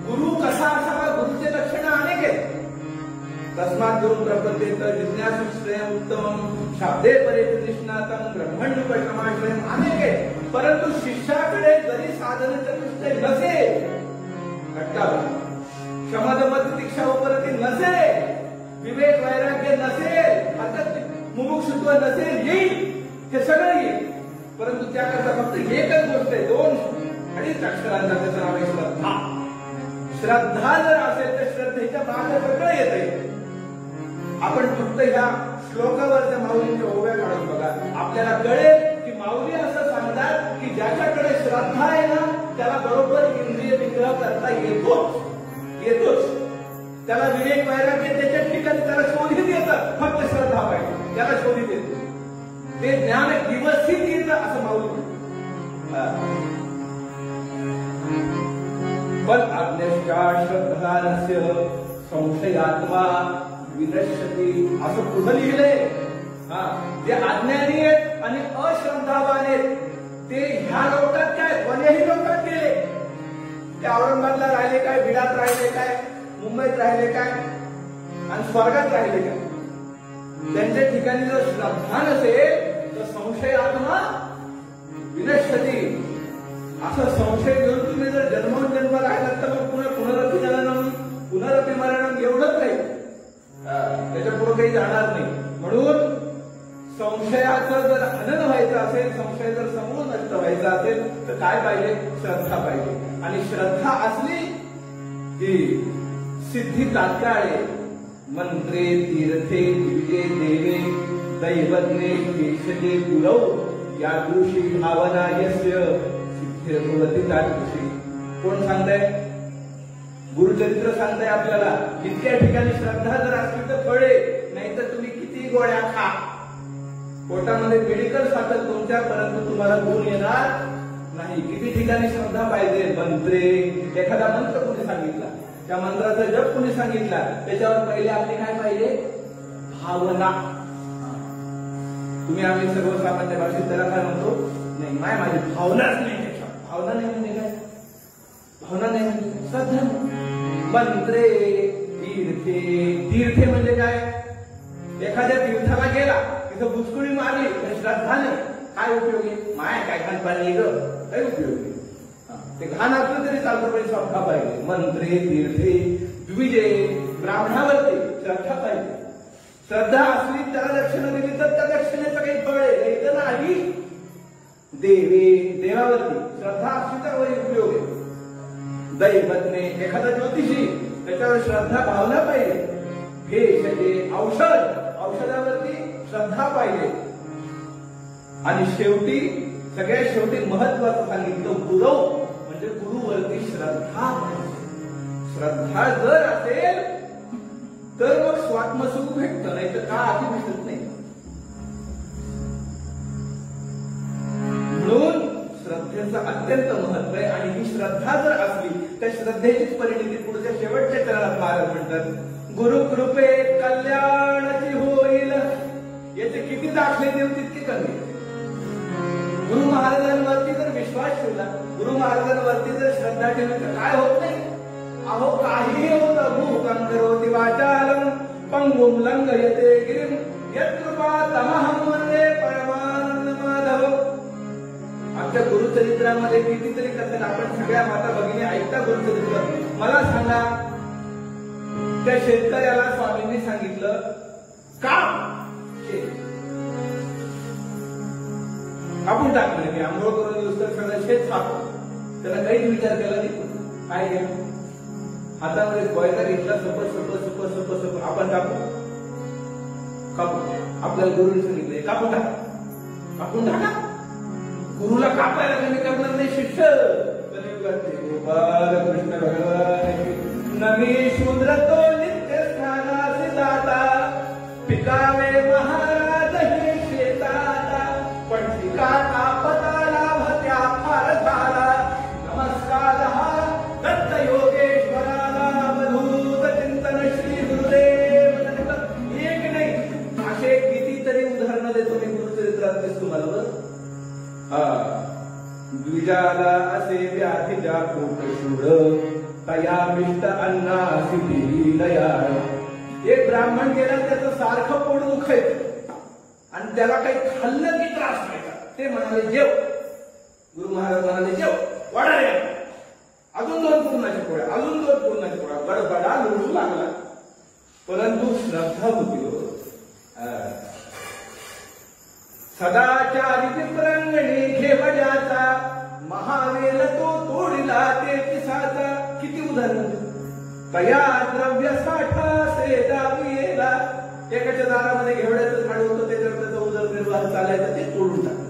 गुरु कसा असावा. गुरुचे लक्षण अनेक आहेत. तस्मात् गुरु प्रपद्येत जिज्ञासु श्रेयम् उत्तमम् शाब्दे परेत निष्णातम् ब्रह्मण्युपशमाश्रयम्. अनेक आहे. परंतु शिष्याकडे जरी साधन चतुष्टय नसेल, क्षमदमत दीक्षा उपरती नसेल, विवेक वैराग्य नसेल, अर्थात मुमुक्षुत्व नसेल, येईल. हे सगळं येईल. परंतु त्याकरता फक्त एकच गोष्ट आहे. 2-2.5 अक्षरांचा त्याचं नाव आहे श्रद्धा. श्रद्धा जर असेल तर श्रद्धेच्या मागे सगळं येते. आपण फक्त ह्या श्लोकावरच्या माऊलींच्या ओव्या काढून बघा, आपल्याला कळेल की माऊली असं सांगतात की ज्याच्याकडे श्रद्धा आहे ना त्याला बरोबर इंद्रिय निग्रह करता येतोच. त्याला विवेक वैराग्य त्याच्या ठिकाणी त्याला शोधित येतं. फक्त श्रद्धा पाहिजे, त्याला शोधित येतं. ते ज्ञान व्यवस्थित येतं असं माऊली. पण अज्ञश्चा श्रद्धानस्य संशयात्मा विनश्यति असं पुढे लिहिलंय. जे अज्ञानी आहेत आणि अश्रद्धावान आहेत ते ह्या लोकात काय कोणत्याही लोकात गेले. ते औरंगाबादला राहिले काय, बिडात राहिले काय, मुंबईत राहिले काय आणि स्वर्गात राहिले काय. त्यांच्या ठिकाणी जर श्रद्धा नसेल तर संशयात्मा विनश्यति असं असं संशय घेऊन तुम्ही जर जन्म राहिलात तर मग पुन्हा पुनरपी जननम पुनरपी मरणम एवढंच नाही, त्याच्या पुढे काही जाणार नाही. म्हणून संशयाचं जर हनन व्हायचं असेल, संशय जर समूळ नष्ट व्हायचा असेल तर काय पाहिजे? श्रद्धा पाहिजे. आणि श्रद्धा असली की सिद्धी तात्काळ मंत्रे तीर्थे दिव्ये देवे दैवज्ञे केशजे गुरव या दिवशी भावना यस्य सिद्धिर्भवति तादृशी. कोण सांगताय? गुरुचरित्र सांगताय आपल्याला. इतक्या ठिकाणी श्रद्धा जर असली तर फळे, नाहीतर तुम्ही किती गोळ्या खा, पोटामध्ये मेडिकल साठल तुमच्या, परंतु तुम्हाला गुण येणार नाही. किती ठिकाणी श्रद्धा पाहिजे? मंत्रे, एखादा मंत्र कोणी सांगितला, त्या मंत्राचा जप कोणी सांगितला, त्याच्यावर पहिले आपली काय पाहिजे? भावना. तुम्ही आम्ही सर्वसामान्य भाषेत त्याला काय म्हणतो? नाही माझी भावनाच नाही. भावना नाही म्हणजे काय? भावना नाही म्हणजे श्रद्धा. मंत्रे तीर्थे, तीर्थे म्हणजे काय? एखाद्या तीर्थाला गेला, तिथं बुचकुळी मारली तर श्रद्धा नाही. काय उपयोगी? माया काय घाण पाणी ग, काही उपयोगी. ते घाण असलं तरी चालतं, पण श्रद्धा पाहिजे. मंत्रे तीर्थे द्विजे, ब्राह्मणावरती श्रद्धा पाहिजे. श्रद्धा असली त्याला दक्षिणा दिली तर त्या दक्षिणेचं काही फळ आहे, तर नाही. देवे, देवावरती श्रद्धा असली तर वरी उपयोग आहे. दैवज्ञे, एखादा ज्योतिषी, त्याच्यावर श्रद्धा भावना पाहिजे. भेषजे, औषध, औषधावरती श्रद्धा पाहिजे. आणि शेवटी सगळ्यात शेवटी महत्वाचं सांगितलं गुरव, म्हणजे गुरुवरती श्रद्धा. श्रद्धा जर असेल तर मग स्वात्मसुख भेटतं, नाही तर का आधी भेटत नाही. म्हणून श्रद्धेचं अत्यंत महत्व आहे. आणि ही श्रद्धा जर असली तर श्रद्धेचीच परिणिती पुढच्या शेवटच्या चरणात महाराज म्हणतात, गुरु कृपे कल्याणाची होईल. याचे किती दाखले देऊ तितके कमी. गुरु महाराजांवरती जर विश्वास ठेवला, गुरु महाराजांवरती जर श्रद्धा ठेवली तर काय होत नाही? अहो काही होत. भूकं करोति वाचालं पंगुं लंघयते गिरिं यत्कृपा तमहं वन्दे परमानंद माधव. आमच्या गुरुचरित्रामध्ये कितीतरी कथन आपण सगळ्या माता भगिनी ऐकता गुरुचरित्र. मला सांगा, त्या शेतकऱ्याला स्वामींनी सांगितलं कापून टाकलं. मी आंघोळ करून येऊस तर सगळं शेत कापू. त्याला काहीच विचार केला नाही. काय घ्या हातामध्ये कोयता घेतला, सप आपण कापू. आपल्याला गुरुने सांगितलं कापून टाका, कापून टाका. गुरुला कापायला कमी करणार नाही शिष्य. गोपाल कृष्ण भगवान नमी शूद्र तो नित्य स्थानासी जाता, पिकावे महाराज हे शेताता, पण पिका कापताला भत्या फार झाला. नमस्कार हा दत्त योगेश्वराला, मधुत चिंतन श्री गुरुदेव. एक नाही असे कितीतरी उदाहरणं देतो मी गुरुचरित्रात तुम्हाला. द्विजाला असे व्याधीजा पोटशूळ, तया मिष्ट अन्नासी दयाळ. एक ब्राह्मण गेला, त्याचं सारखं पोट दुखायचं आणि त्याला काही खाल्लं की त्रास व्हायचा. ते म्हणाले जेव. गुरु महाराज म्हणाले जेव, वाढा रे, अजून 2 पूर्णाच्या पोळ्या, अजून 2 पूर्णाच्या पोळ्या. गडबडा लुटू लागला. परंतु श्रद्धा होती. सदाचारी विप्रंगणी घेवड्याचा, महावेल तो तोडिला ते पिसाचा. किती उदाहरण. तया द्रव्य साठा से दाविला. एकाच्या दारामध्ये घेवड्याचं झाड होतं, त्याच्यावर त्याचा उदरनिर्वाह चालायचा, ते तोडून टाकलं.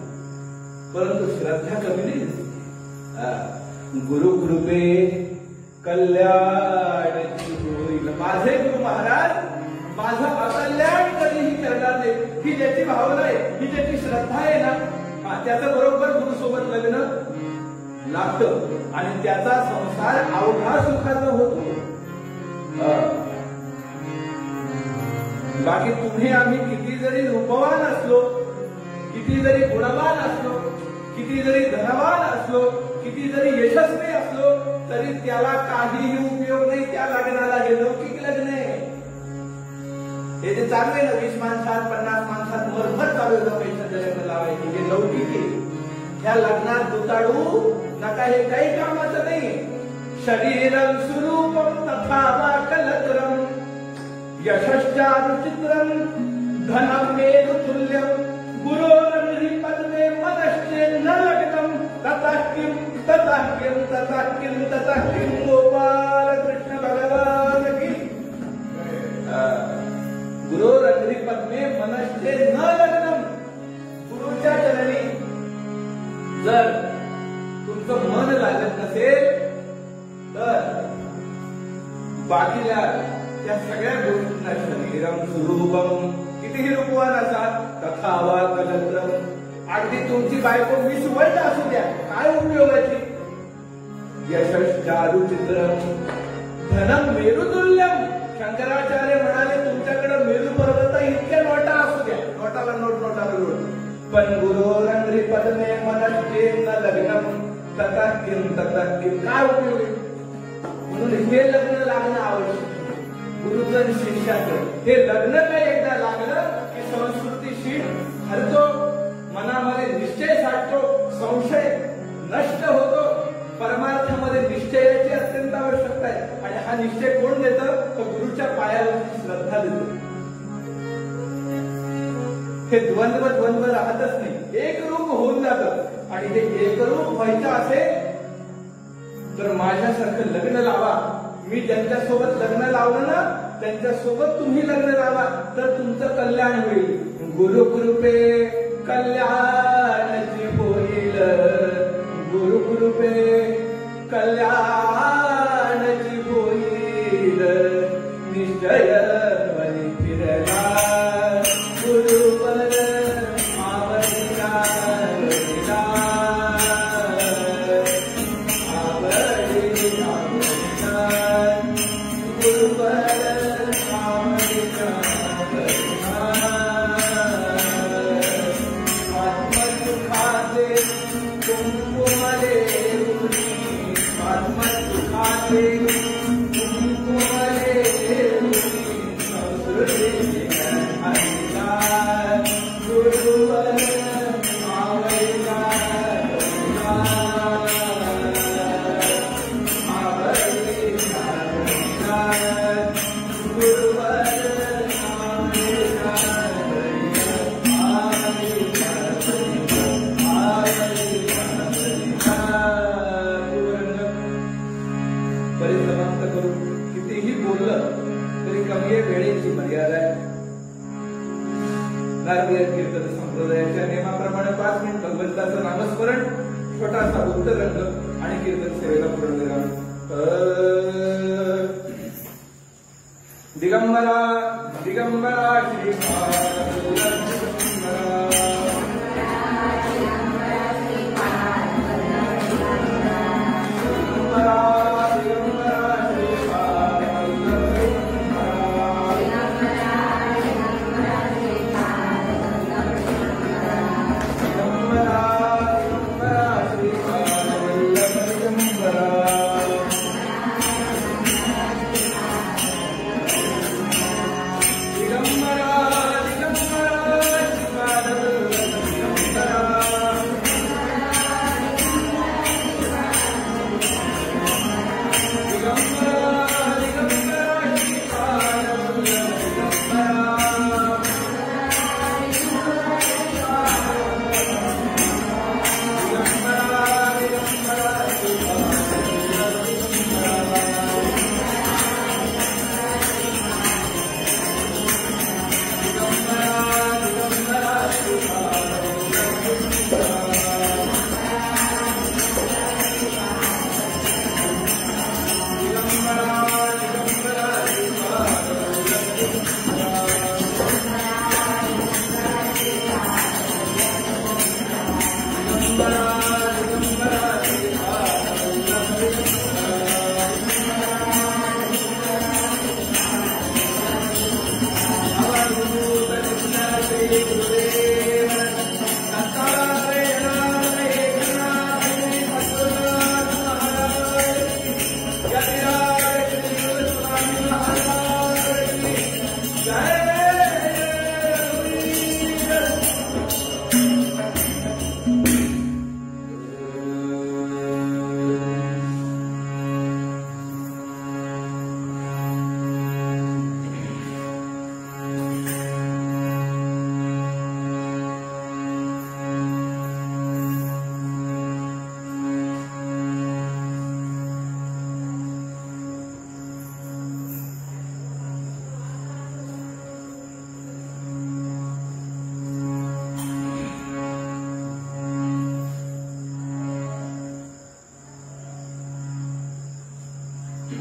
परंतु श्रद्धा कमी नाही. गुरु कृपे कल्याणाची होईल. माझे गुरु महाराज माझं अकल्याण कधीही करणार नाही. ही ज्याची भावना आहे, ही ज्याची श्रद्धा आहे ना, त्याचं बरोबर गुरुसोबत लग्न लागतं आणि त्याचा संसार अवघा सुखाचा होतो. बाकी तुम्ही आम्ही किती जरी रूपवान असलो, किती जरी गुणवान असलो, किती जरी धनवान असलो, किती जरी यशस्वी असलो, तरी त्याला काहीही उपयोग नाही. त्या लग्नाला हे लौकिक लग्न आहे. हे जे चालू आहे ना, 20 माणसात 50 माणसात मरभर चालू आहे पैशाचं लग्न लावायचे, हे लौकिक आहे. ह्या लग्नात दुताडू नका हे काही कामाचं नाही. शरीरं स्वरूपं तथा वा कलत्रं यशश्चारुचित्रं धनं मेरुतुल्यं गुरोरंहि पद्मे मनश्चे न लग्नं ततः किं ततः किं ततः किं ततः किं गोपाल कृष्ण भगवान की. गुरोरंहि पद्मे मनश्चे न लग्नं. गुरुच्या चरणी जर तुमचं मन लागत नसेल तर बाकील्या त्या सगळ्या गोष्टींना शरीरं स्वरूपं कितीही रूपवान असा तथा वा कलत्रं. अगदी तुमची बायको 20 वर्ष असू द्या, काय उपयोगाची. यशश्चारुचित्रं धनं मेरुतुल्यं. शंकराचार्य म्हणाले तुमच्याकडे मेरू पर्वत इतक्या नोटा असू द्या, नोटाला नोटाला नोट, पण गुरोरंहि पद्मे मनश्चे न लग्नं ततः किं काय उपयोग. म्हणून हे लग्न लागणं आवश्यक. गुरुचं शिष्याचं हे लग्न काय एकदा लागलं की संस्कृतीशी हरतो, मनामध्ये निश्चय साठतो, संशय नष्ट होतो. परमार्थामध्ये निश्चयाची अत्यंत आवश्यकता आहे. आणि हा निश्चय कोण देतं तर गुरुच्या पायावरची श्रद्धा देतो. हे द्वंद्व राहतच नाही, एक रूप होऊन जातं. आणि ते एक रूप व्हायचं असेल तर माझ्यासारखं लग्न लावा. मी ज्यांच्यासोबत लग्न लावलं ना त्यांच्यासोबत तुम्ही लग्न लावा तर तुमचं कल्याण होईल. गुरुकृपे कल्याणाची होईल, गुरुकृपे कल्याणाची होईल. निश्चय बली फिरला गुरुवर आवडला कीर्तन संप्रदायाच्या नियमाप्रमाणे 5 मिनिट भगवंताचं नामस्मरण, छोटासा उत्तरंग आणि कीर्तन सेवेला पूर्णविराम. दिगंबरा दिगंबरा दिगंबरा स्वामी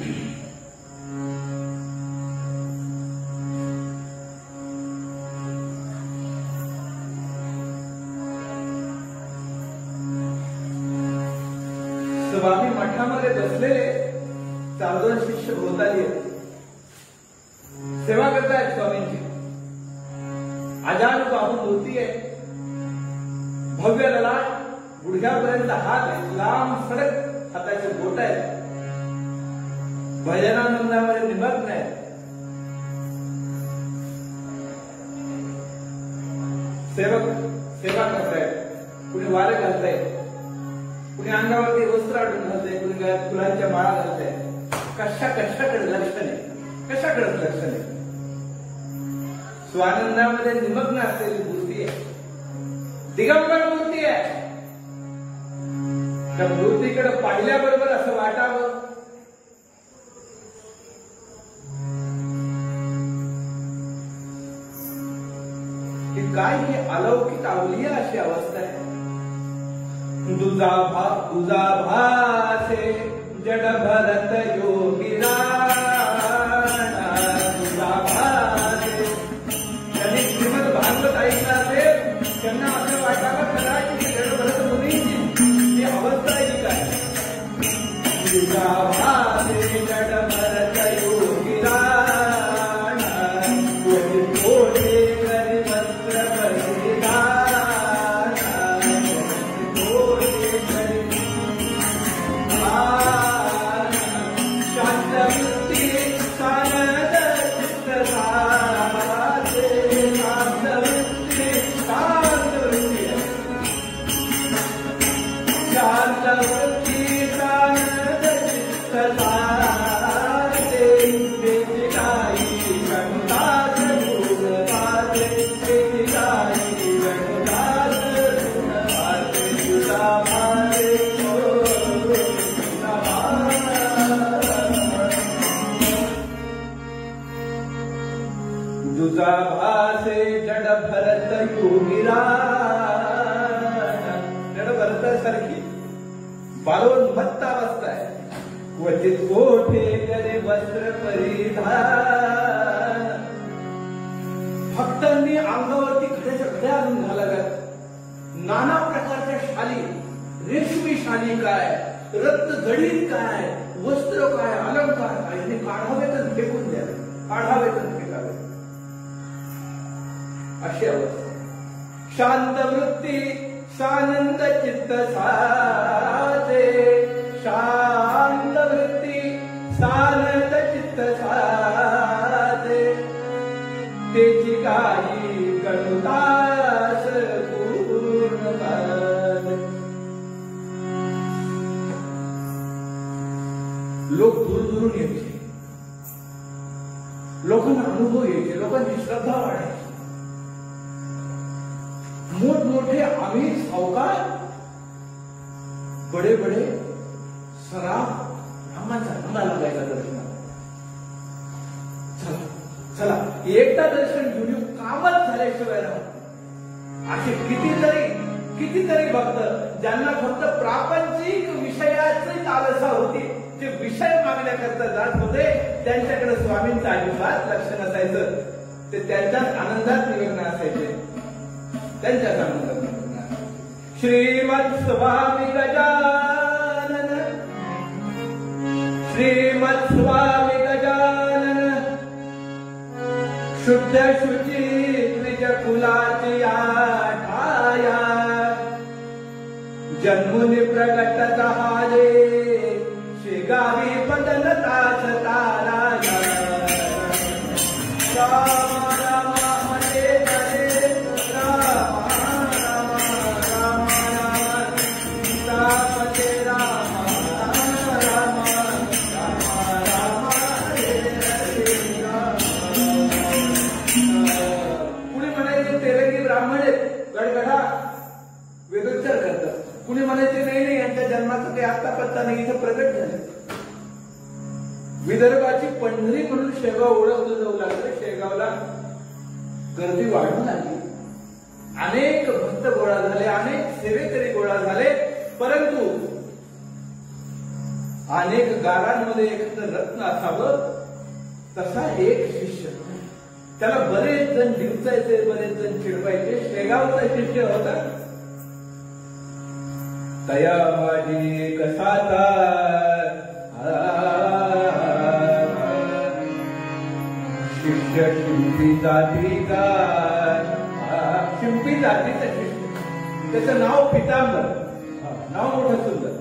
मठामध्ये बसलेले 4-2 शिष्य भोवताली सेवा करतायत स्वामींची. आजान बाबू मूर्ती आहे, भव्य ललाट, गुडघ्यापर्यंत हात आहे, लांब सडक हाताचे बोट आहेत, भजनानंदामध्ये निमग्न आहे. सेवक सेवा करतायत, कुणी वारे घालतायत, कुणी अंगावरती वस्त्र अडून घालतंय, कुणी गळ्यात फुलांच्या माळा घालतंय. कशाकडे लक्ष नाही, कशाकडे लक्ष नाही. स्वानंदामध्ये निमग्न असलेली मूर्ती आहे, दिगंबर मूर्ती आहे. त्या मूर्तीकडे पाहिल्याबरोबर असं वाटावं की काय ही अलौकिक अवलिया अशी अवस्था आहे. तुझा भासे जड भरत योगिरा, तुझा भासे. त्यांनी श्रीमद भागवत ऐकलं असेल, त्यांना असं वाटावं कदाचित जड भरत मुनींची अवस्था आहे काय. तुझा भासे जड भरत योगिरा, तुझा भासे जड भरत योगिरा. जड भरतासारखी बालोन्मत्त अवस्था आहे. क्वचित कोठे करे वस्त्र परिधान. भक्तांनी अंगावरती खड्याच्या खड्या आणून घालाव्यात. नाना प्रकारच्या शाली, रेशमी शाली काय, रत्न जडीत काय, वस्त्र काय, अलंकार काय, हे काढावेत फेकून द्यावे, काढावेत फेकावे अशी अवस्था. शांत वृत्ती सानंद चित्त साचे, शांत वृत्ती सानंद चित्त साचे. तेची काही गणुतास पूर्ण पाले. लोक दूर यायचे, लोकांना अनुभव यायचे, लोकांची श्रद्धा वाढायची. मोठमोठे आम्ही सावकार, बडे बडे सराफ ब्राह्मणांचा रंगा लागायचा दर्शनाला. चला चला एकदा दर्शन घेऊन येऊ, कामच झाल्याशिवाय राहू. असे कितीतरी भक्त ज्यांना फक्त प्रापंचिक विषयाची लालसा होती, ते विषय मागण्याकरता जात होते, त्यांच्याकडे स्वामींचं अजिबात लक्ष नसायचं. ते त्यांच्याच आनंदात निमग्न असायचे, त्यांच्याच आनंदात निमग्न. श्रीमद स्वामी गजानन, श्रीमद स्वामी गजानन. शुद्ध शुची द्विज कुलाची आठाया, जन्मुनी प्रगट झाले, शेगावी बदल तास ताराया. राम राम हरे हरे, राम राम राम राम, राम हरे राम, राम राम राम हरे हरे. कुणी म्हणायचे तेलंगी ब्राह्मण आहेत, गडगडा वेदोच्चार करतात. कुणी म्हणायचे नाही, यांच्या जन्माचा काही आता पत्ता नाही, इथं प्रगट झाले. विदर्भाची पंढरी म्हणून शेगाव ओळखलं जाऊ लागलं. शेगावला गर्दी वाढू लागली, अनेक भक्त गोळा झाले, अनेक सेवेकरी गोळा झाले. परंतु अनेक गारांमध्ये एखादं रत्न असावं तसा एक शिष्य. त्याला बरेच जण डिवचायचे, बरेच जण चिडवायचे. शेगावचा शिष्य होता. तया माझी कसाचा शिष्य शिंपी जातीचा, शिंपी जातीचा शिष्य. त्याचं नाव पितांबर. नाव मोठं सुंदर.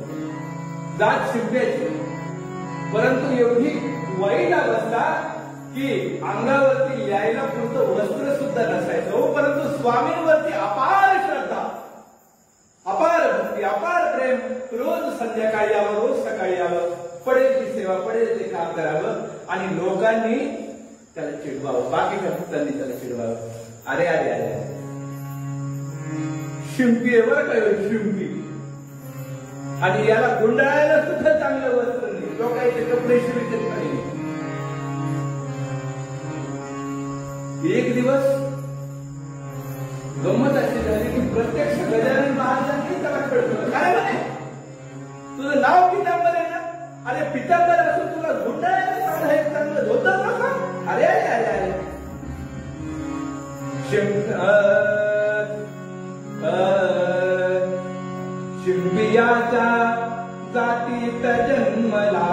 जात शिंप्याची. परंतु एवढी वाईट अवस्था की अंगावरती यायला पुरतं वस्त्र सुद्धा नसायचं. परंतु स्वामींवरती अपार श्रद्धा, अपार भक्ती, अपार प्रेम. रोज संध्याकाळी यावं, रोज सकाळी यावं, पडेल ती सेवा, पडेल ते काम करावं आणि लोकांनी त्याला चिडवावं, बाकीच्या भक्तांनी त्याला चिडवावं. अरे अरे अरे शिंपी आहे बरं काय, शिंपी. आणि याला गुंडाळायला सुद्धा चांगलं वस्त्र नाही, लोकांचे कपडे शिवायचे नाही. एक दिवस गंमत अशी झाली की प्रत्यक्ष गजानन महाराजांनी त्याला कळलं. काय म्हणे, तुझं नाव पितांबर आहे ना? अरे पितांबर असून तुला गुंडाळायला चांगलं हे चांगलं धोतर नका. अरे अरे अरे अरे शिंपियाच्या जातीत जन्मला,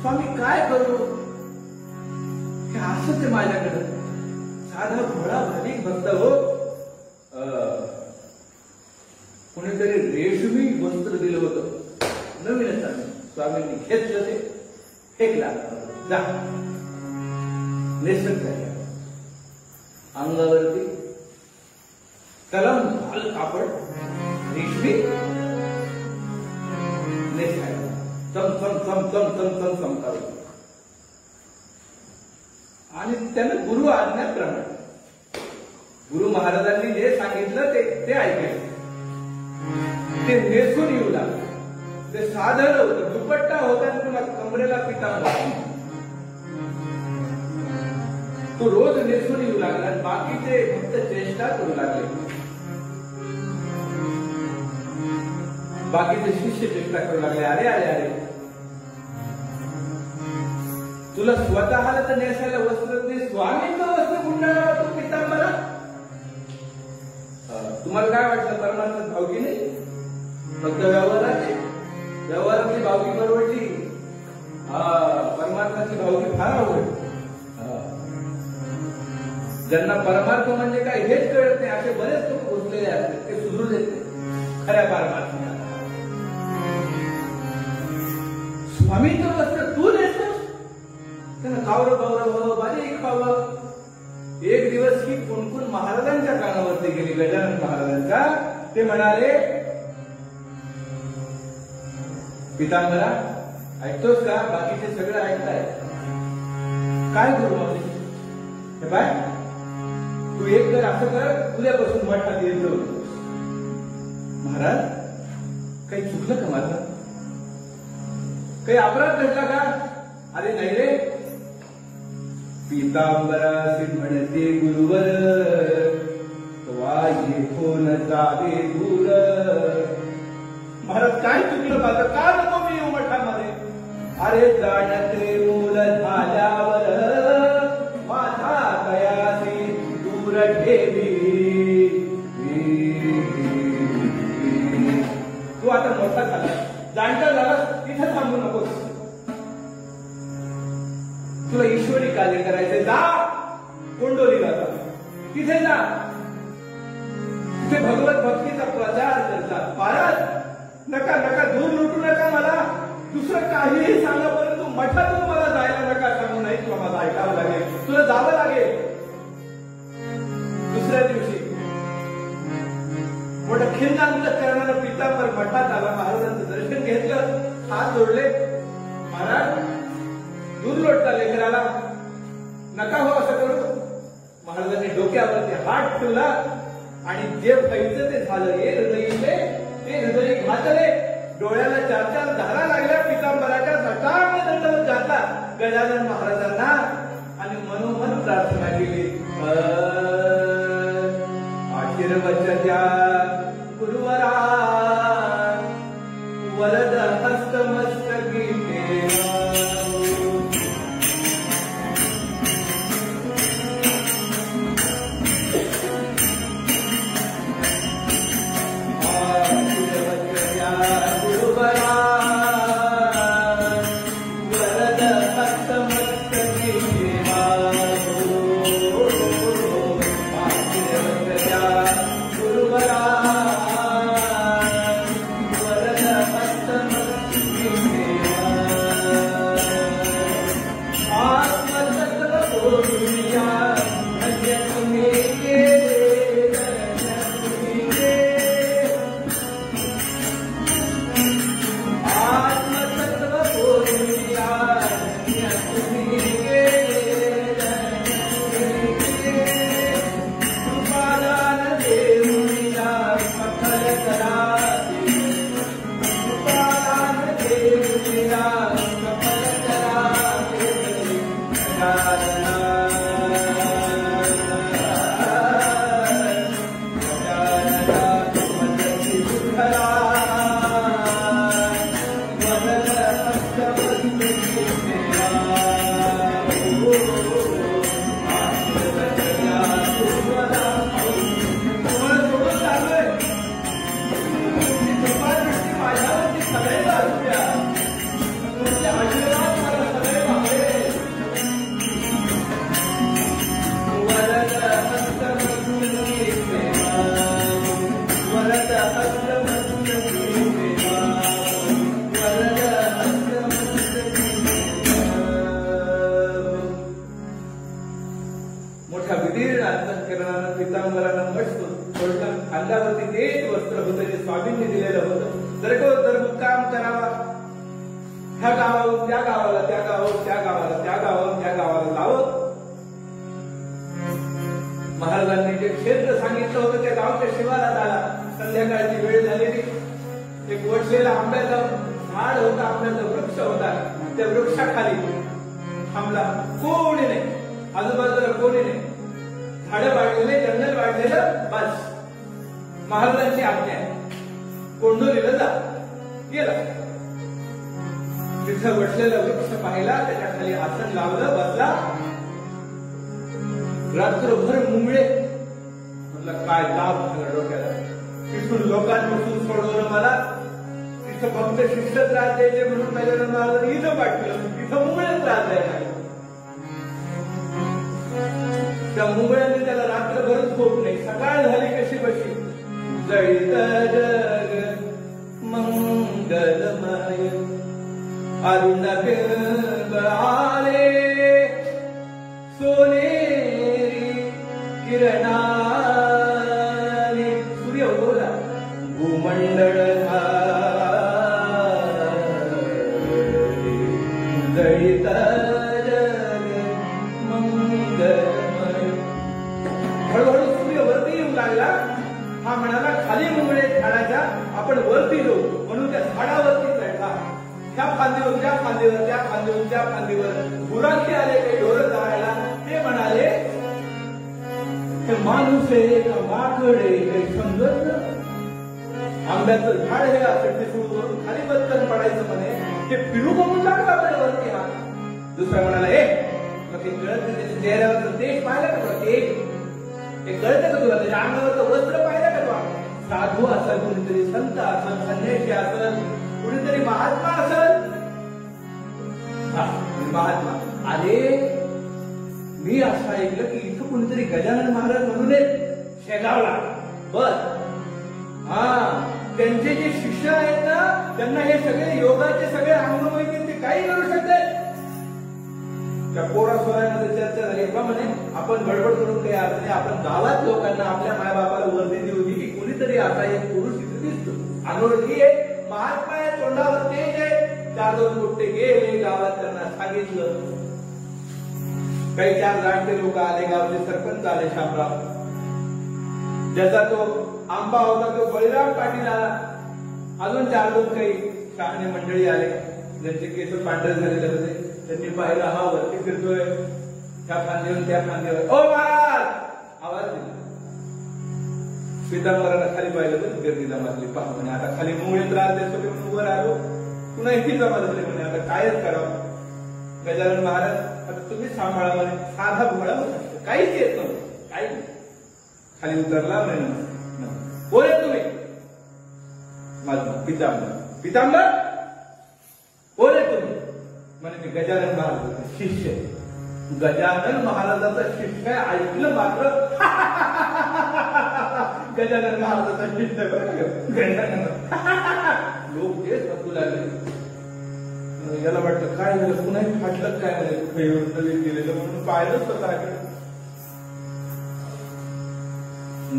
स्वामी काय करू? हे असंच माझ्याकडे साधा भोळा भाविक भक्त हो. कोणीतरी रेशमी वस्त्र दिलं होतं, नवीनच आलं. स्वामींनी घेतलं, ते फेकला. जा नेसन काय अंगावरती कलम घाल कापड रेशमी नेसायला. चम चम चम चम चम चम चमकावं. आणि त्यानं गुरु आज्ञाप्रमाणे गुरु महाराजांनी जे सांगितलं ते ऐकायचं. ते नेसून येऊ लागलं. ते साधन होतं, दुपट्टा होता, पुन्हा कमरेला पितांबर. तो रोज नेसून येऊ लागला. बाकीचे फक्त चेष्टा करू लागले. बाकीचे शिष्य चेष्टा करू लागले. अरे अरे अरे तुला स्वतःला तर नेसायला वस्त्र नाही, स्वामींचं वस्त्र गुंडाळा तो पितांबरा. तुम्हाला काय वाटलं, परमार्थात भावकी नाही, फक्त व्यवहाराची भावकी परवडली. परमार्थाची भावकी फार आवडली. ज्यांना परमार्थ म्हणजे काय हेच कळत नाही असे बरेच लोक पोचलेले असतात. ते सुधरू देत नाही खऱ्या परमार्थाला. स्वामींचं वस्त्र तू नेसतोस, त्यांना खावरं बावरं बारीक खावं. एक दिवस ही कुणकुण महाराजांच्या कानावरती गेली, गजानन महाराजांच्या. ते म्हणाले, पितांबरा ऐकतोस का? बाकीचे सगळं ऐकताय. काय करू मावशी? हे बाय, तू एक कर, असं कर, उद्यापासून मठात येत जाऊ. महाराज काही चुकलं का माझं? काही अपराध घडला का? अरे नाही रे, पीतांबरासी म्हणते गुरुवर, वाई कोण जावे दूर. महाराज काय चुकलं माझं? का नको मी येऊ मठामध्ये? अरे जाणते मूल झाल्यावर माझा कयासी दूर ठेवी. तू आता मोठा झाला, जाणता झाला, तिथे थांबू नकोस. तुला ईश्वरी कार्य करायचे, जा कोंडोलीला जा, तिथे जा, तिथे भगवत भक्तीचा प्रचार करता. महाराज नका नका, दूर लुटू नका मला, दुसरं काहीही सांगा, परंतु मठातून मला जायला नका सांगू. नाही तुला मला ऐकावं लागेल, तुला जावं लागेल. दुसऱ्या दिवशी मोठं खिन्नांत करणारा पीतांबर मठात आला. महाराजांचं दर्शन घेतलं, हात जोडले. महाराज दूर लोटता लेकराला, नका हो असं करू. महाराजांनी डोक्यावरती हात ठेवला आणि जे व्हायचं ते झालं. हे हृदयीले ते हृदय घातले. डोळ्याला चार चार धारा लागल्या पीतांबराच्या. सटांग दंडवत घातला गजानन महाराजांना आणि मनोमन प्रार्थना केली. आशीर्वचन द्या गुरुवरा, वरद हस्तमस्तकी ठेवा. अंगावरती तेच वस्त्र होतं जे स्वामींनी दिलेलं होतं. जर मुक्काम करावा, ह्या गावाहून त्या गावाला, त्या गावाहून त्या गावाला, त्या गावाहून त्या गावाला जावं. महाराजांनी जे क्षेत्र सांगितलं होतं त्या गावच्या शिवारात आला. संध्याकाळची वेळ झालेली. एक वडलेला आंब्याचं झाड होता, आंब्याचा वृक्ष होता. त्या वृक्षाखाली थांबला. कोणी नाही, आजूबाजूला कोणी नाही. झाडं वाढलेले, जंगल वाढलेलं, बस महाराजांची आज्ञा आहे, कोंडोलीला जा. गेला. तिथं वटलेला वृक्ष पाहिला, त्याच्या खाली आसन लावलं, बसला. रात्रभर मुंगळे. म्हटलं काय दाब झाला डोक्याला. तिथून लोकांपासून सोडवलं मला. तिथं फक्त शिष्य त्रास द्यायचे म्हणून पहिल्यांदा महाराजांनी इथं पाठवलं. तिथं मुंगळे त्रास द्यायला. त्या मुंगळ्याने त्याला रात्रभरच झोप नाही. सकाळ झाली कशी बशी. जळीत जग मंगलमय अरुण बिंब आले सोनेरी किरणाने. सूर्य उगवला. भूमंडळ जळीत जग मंगलमय. हळूहळू सूर्य वरती येऊ लागला. हा म्हणाला खाली मुंगळे झाडाच्या, आपण वरती जाऊ. म्हणून त्या झाडावरती चढला. ह्या फांदीवर त्या फांदीवर त्या फांदीवर त्या फांदीवर गुराखी आले काही ढोरं जायला. ते म्हणाले हे माणूस आहे का माकड आहे काही समजत ना. आंब्याचं झाड हे असं टिसून खाली बदकन पडायचं म्हणे. ते पिलू बघून लागला म्हणे वरती हा. दुसरा म्हणाला मग ते कळत त्याच्या चेहऱ्यावरचं देश पाहिलं का तुला. ते कळतं का तुला त्याच्या अंगावरचं वस्त्र पाहिलं का तुला. साधू असेल कुणीतरी, संत असेल, संन्यासी असेल, कुणीतरी महात्मा असेल. महात्मा आले. मी असं ऐकलं की इथं कुणीतरी गजानन महाराज म्हणून शेगावला. बर त्यांचे जे शिष्य आहेत ना त्यांना हे सगळे योगाचे सगळे अंगवैद्य ते काही करू शकते. त्या पोरा सोरामध्ये चर्चा झाली का म्हणे आपण गडबड करून काही अर्थ नाही. आपण गावात लोकांना आपल्या मायबापाला वर्दी देऊ की कुणीतरी असा एक पुरुष इथे दिसतो. अनोळखी आहे, महात्मा आहे, तोंडावर तेज आहे. 4-2 गोष्टी गेले गावात त्यांना सांगितलं. काही 4 जाणते लोक आले. गावचे सरपंच आले शामराव. ज्याचा तो आंबा होता तो बळीराम पाटील आला. अजून 4-2 काही शहाणे मंडळी आले ज्यांचे केस पांढरे झालेले होते. त्यांनी पाहिलं हा वरती फिरतोय त्या फांदीवर त्या फांदीवर. ओ महाराज आवाज दिला. पितांबराला खाली पाहिलं तर गर्दी जमातली. पहा म्हणे आता खाली मुळे त्रास देतो म्हणून उभं राहिलो. पुन्हा इथे जमातले म्हणे आता कायच करावं. गजानन महाराज आता तुम्ही सांभाळा म्हणे. साधा भोळा होता काहीच येत नव्हतं काही नाही. खाली उतरला म्हणे कोण आहे तुम्ही. माझं पितांबर. पितांबर कोण आहे तुम्ही म्हणे मी गजानन महाराजाचा शिष्य. गजानन महाराजाचा शिष्य ऐकलं मात्र गजानन महाराजाचा शिष्य गजानन लोक तेच हसू लागले. याला वाटतं काय झालं पुन्हा फाटलं काय म्हणजे कुठे येऊन गेलेलं म्हणून पाहिलं स्वतःकडे.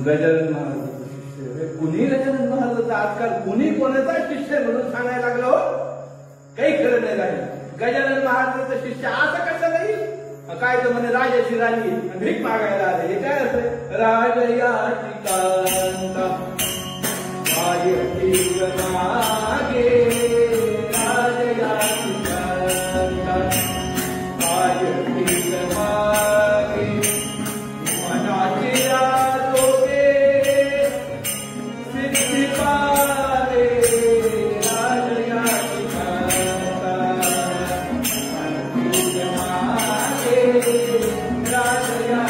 गजानन महाराजाचा शिष्य. कुणी गजानन महाराजाचा आजकाल कुणी कोणाचा शिष्य म्हणून सांगायला लागलो. काही खरं नाही राहिलं. गजानन महाराजाचा शिष्य असं कसं नाही. काय तर म्हणे राजाची राणी भीक मागायला आले. हे काय असं राज या ठिकाणा मागे राज या ठिकाणा मागे मनाचे दोघे सिद्धी पारे राज या ठिकाणा राज या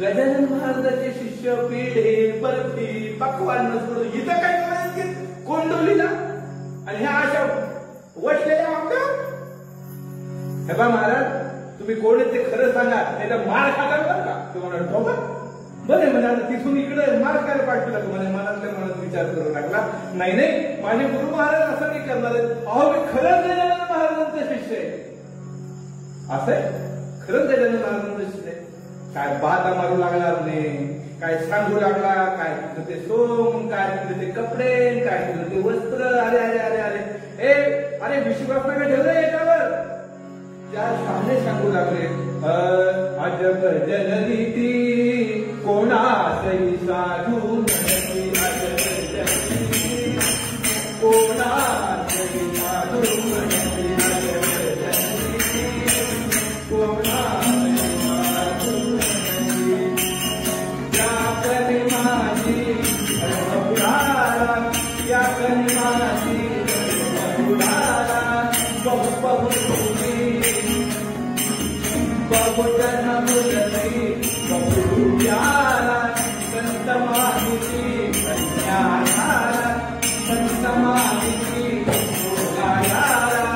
गजानन महाराजांचे शिष्य पिढे बर्फी पक्वान नसतो इथं काय करायचं कोंडोलीला आणि ह्या अशा वसलेल्या आमच्या. हे बा महाराज तुम्ही कोण ते खरं सांगा नाही तर मार खातात बरं का. तुम्हाला ठोका बरे म्हणे आता तिथून इकडे मार काय पाठवला तुम्हाला मनातल्या मनात विचार करू लागला. नाही नाही माझे गुरु महाराज असं नाही करणार. अहो मी खरंच गजानन महाराजांचा शिष्य आहे. असं आहे खरंच गजानन महाराजांचा शिष्य आहे. काय बाता मारू लागला नाही काय सांगू लागला. काय तिथं ते सोंग काय तिथं ते कपडे काय तिथं ते वस्त्र. अरे अरे अरे अरे अरे विश्वास नका ठेवलं याच्यावर. त्या सामने सांगू लागले अजब जनरीती कोणासही साधू म्हणती. अजब जनरीती कोणासही साधू म्हणती. अजब जनरीती कोणासही साधू म्हणती. या कनिमाची बहुराला या कनिमाची बहुराला बहु बहु बहुजन मुलती बहु प्यारा संत माहिती कन्याला संत माहिती यारा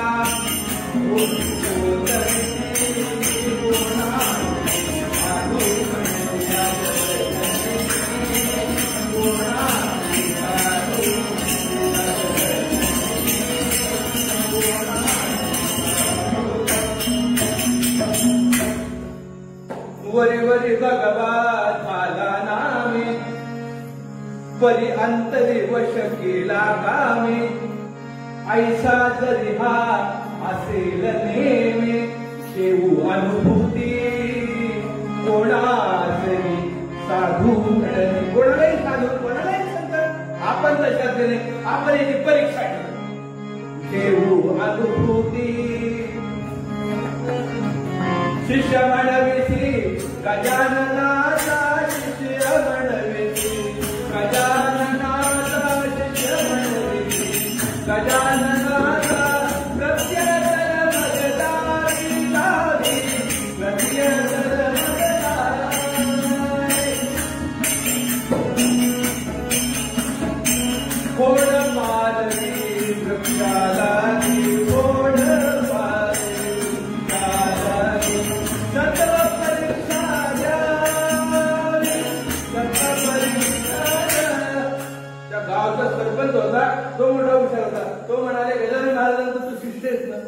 वरी वरी भगवा झाला नामे परी अंतरी वश केला कामे. ऐसा जरी हा असेल नेमे शेऊ अनुभूती लक्षात घेणे आपण याची परीक्षा घेऊ अनुभूती शिष्य म्हणविसी गजाननाचा शिष्य म्हणविसी गजाननाचा शिष्य म्हणविसी गजाननाचा प्रत्येक भगतारी लावी प्रत्येक कोण पालवी वृक्षालागी कोण पालवी वृक्षालागी सत्व परीक्षा द्यावी सत्व परीक्षा त्या गावचा सरपंच होता तो मोठा हुशार होता तो म्हणाले गजानन महाराजांचा तू शिष्य आहेस ना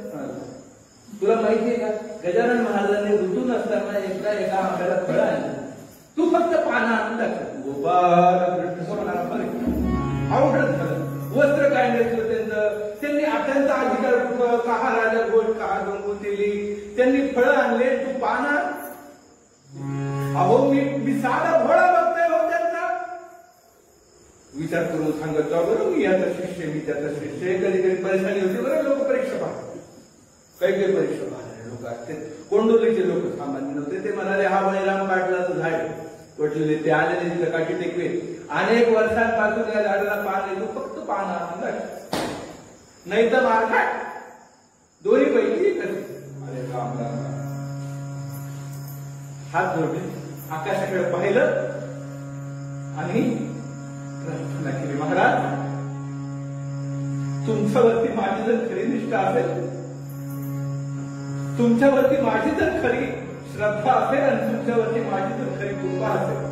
तुला माहिती आहे का गजानन महाराजांनी ऋतू नसताना एका आंब्याला फळं आणलं तू फक्त पानं आणून टाक गोपाल कृष्ण म्हणाला आवडत झालं वस्त्र काय नसलं त्यांचं त्यांनी अत्यंत अधिकार कहा राजा गोष्ट कहा गंगू दिली त्यांनी फळं आणले तू पाना अहो मी साधा फळा बघतोय हो त्यांचा विचार करून सांगत जाऊ बरं मी याचा शिष्य मी त्याचा शिष्य कधी कधी परेशानी होती बरं लोक परीक्षा पाहतात काही परीक्षा पाहणारे लोक असते कोंडोलीचे लोक सामान्य नव्हते ते म्हणाले हा बळीराम पाटलाचं झाड वटलेले ते आलेले तिथं काठी टेकवे अनेक वर्षांपासून या झाडाला पान येतो फक्त पान आणून नाही तर मारखाट दोन्ही पैकी अरे राम राम हात जोडले आकाशाकडे पाहिलं आणि प्रार्थना केली महाराज तुमच्यावरती माझी जर खरी निष्ठा असेल तुमच्यावरती माझी जर खरी श्रद्धा असेल आणि तुमच्यावरती माझी जर खरी कृपा असेल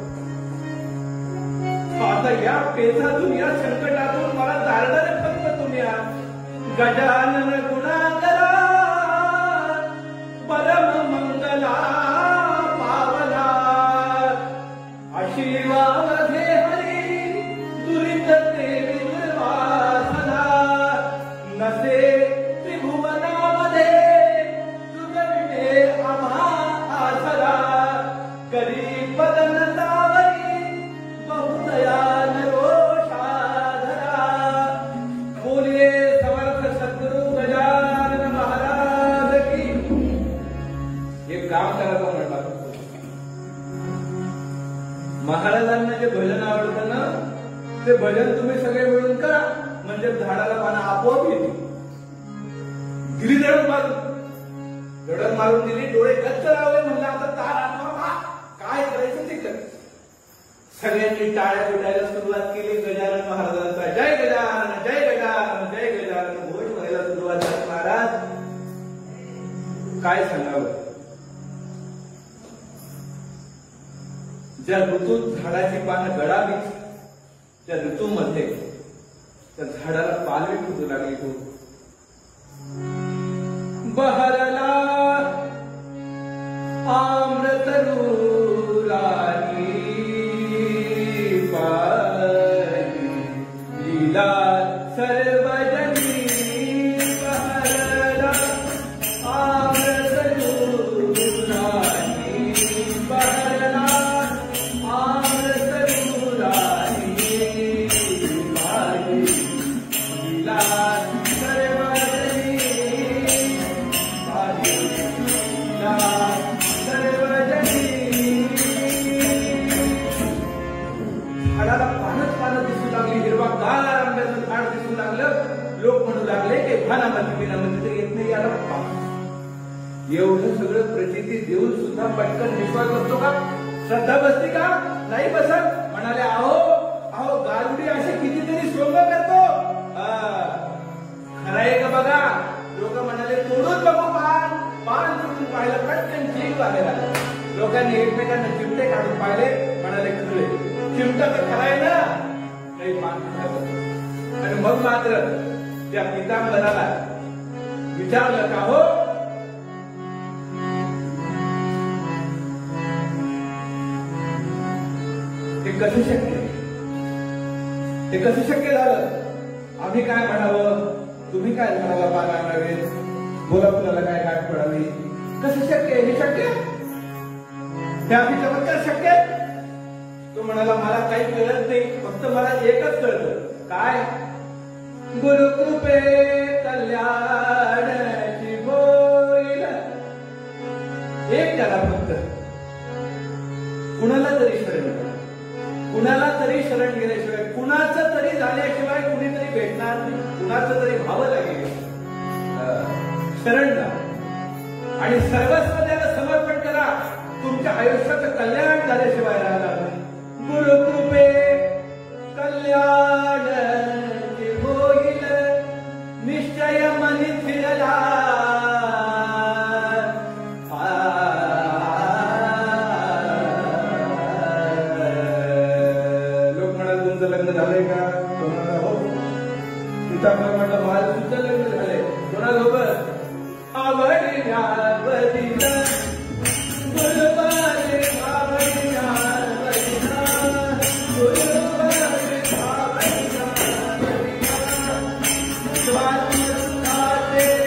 आता या पेचातून या संकटातून मला तारणारे फक्त तुम्ही गजानन गुणाकरा परम मंगला पावना आशीर्वादे हरी दुरित देवी दुर्वासना नसे त्रिभुवनामध्ये तुझविणे आम्हा आसरा करी पदनतावरी बहुदया नरोषाधरा बोलिये समर्थ सद्गुरु गजानन महाराज की एक काम करायचं म्हटलं महाराजांना जे भजन आवडतं ना ते भजन तुम्ही सगळे मिळून करा म्हणजे झाडाला पानं आपोआप येतील गिरी दळण मारून दिली डोळे गच्च लावले म्हणलं आता तार आणवा काय करायचं ते कर सगळ्यांनी टाळ्या पिटायला सुरुवात केली गजानन महाराजांचा जय गजानन जय गजानन जय गजानन घोष व्हायला सुरुवात झाली महाराज काय सांगावं ज्या ऋतूत झाडाची पानं गळावीच त्या ऋतूमध्ये त्या झाडाला पालवी फुटू लागली तो बहरला आम्रतरुरानी पाली लीला सर्वजनी बहरला आम्रतरुरानी बहरला आम्रतरुरानी पाली लीला झाडाला पानच दिसू लागली हिरवागार आंब्याचं झाड दिसू लागलं लोक म्हणू लागले की भानामध्ये बिनामध्ये तर येत नाही याला एवढं सगळं प्रचिती देऊन सुद्धा पटकन विश्वास बसतो का श्रद्धा बसते का नाही बसत म्हणाले अहो अहो गारुडी असे कितीतरी सोंग करतो खरं आहे का बघा लोक म्हणाले तोडून बघू पान पान तोडून पाहिलं पटकन चीक वागायला लोकांनी एकमेकांना चिमटे काढून पाहिले म्हणाले खरे चिमटा तर खराय ना काही पान आणि मग मात्र त्या पितांबराला विचारलं का हो हे कसं शक्य हे कसं शक्य झालं आम्ही काय म्हणावं तुम्ही काय म्हणावं पान आणावे बोला तुला काय गाठ पडावी कसं शक्य हे शक्य त्या चमत्कार शक्य तो म्हणाला मला काही कळत नाही फक्त मला एकच कळतं काय गुरुकृपे कल्याणाची होईल. एक त्याला फक्त कुणाला तरी शरण घ्या, कुणाला तरी शरण गेल्याशिवाय, कुणाचं तरी झाल्याशिवाय कुणीतरी भेटणार नाही. कुणाचं तरी व्हावं लागेल शरण घ्या आणि सर्वस्व त्याला समर्पण करा. तुमच्या आयुष्याचं कल्याण झाल्याशिवाय राहणार नाही. गुरुकृपे कल्याण होईल निश्चय मनी फिरला. लोक म्हणत तुमचं लग्न झालंय का? कोणाला हो सीताफळ म्हटलं माझं तुमचं लग्न झालंय. कोणाला हो आवडीला बदीला गुरुवारे आवडीला बदीला गुरुवारे आवडीला बदीला स्वाती सुखाते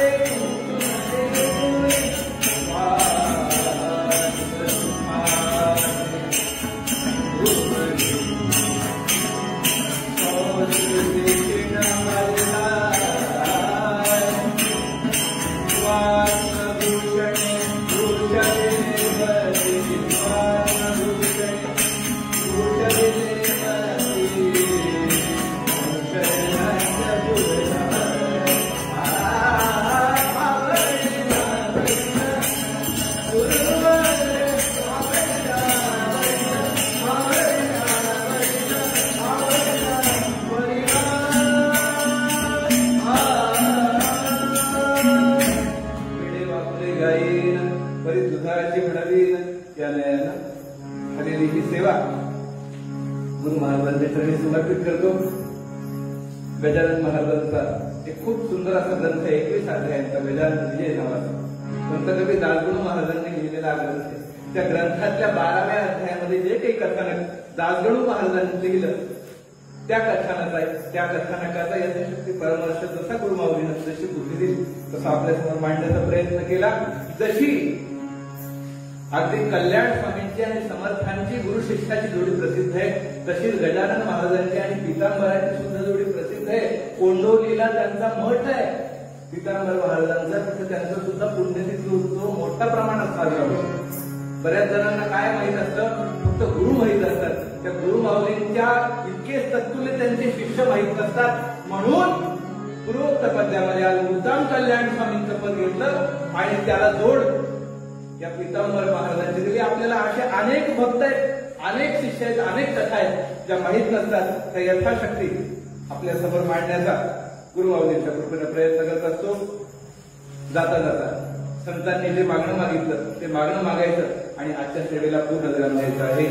झालेली ही सेवा गुरु महाराजांच्या चरणी समर्पित करतो. गजानन महाराजांचा एक खूप सुंदर असा ग्रंथ 21 अध्यायांचा गजानन विजय नावाचा संत कवी दासगणू महाराजांनी लिहिलेला ग्रंथ आहे. त्या ग्रंथातल्या 12व्या अध्यायामध्ये जे काही कथानक दासगणू महाराजांनी लिहिलं त्या कथानकाचा यथाशक्ती परामर्श जसा गुरुमाऊलीनं जशी बुद्धी दिली तसा आपल्यासमोर मांडण्याचा प्रयत्न केला. जशी अगदी कल्याण स्वामींची आणि समर्थांची गुरु शिष्याची जोडी प्रसिद्ध आहे तशीच गजानन महाराजांची आणि पितांबराची सुद्धा जोडी प्रसिद्ध आहे. कोंडोलीला त्यांचा मठ आहे पितांबर महाराजांचा, तिथे त्यांचा सुद्धा पुण्यतिथी उत्सव मोठ्या प्रमाणात साजरा होतो. बऱ्याच जणांना काय माहित असतं, फक्त गुरु माहित असतात. त्या गुरु माऊलींच्या इतकेच तत्तुले त्यांचे शिष्य माहित असतात. म्हणून पूर्वोक्त पद्यामध्ये आज मुद्दाम कल्याण स्वामींचं पद घेतलं आणि त्याला जोड या पितांबर महाराजांची दिली. आपल्याला असे अनेक भक्त आहेत, अनेक शिष्य आहेत, अनेक कथा आहेत ज्या माहीत नसतात. त्या यथाशक्ती आपल्या समोर मांडण्याचा गुरुमाऊलींच्या कृपेने प्रयत्न करत असतो. जाता जाता संतांनी जे मागणं मागितलं ते मागणं मागायचं आणि आजच्या सेवेला पूर्ण ग्राम द्यायचा. हे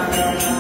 Thank you.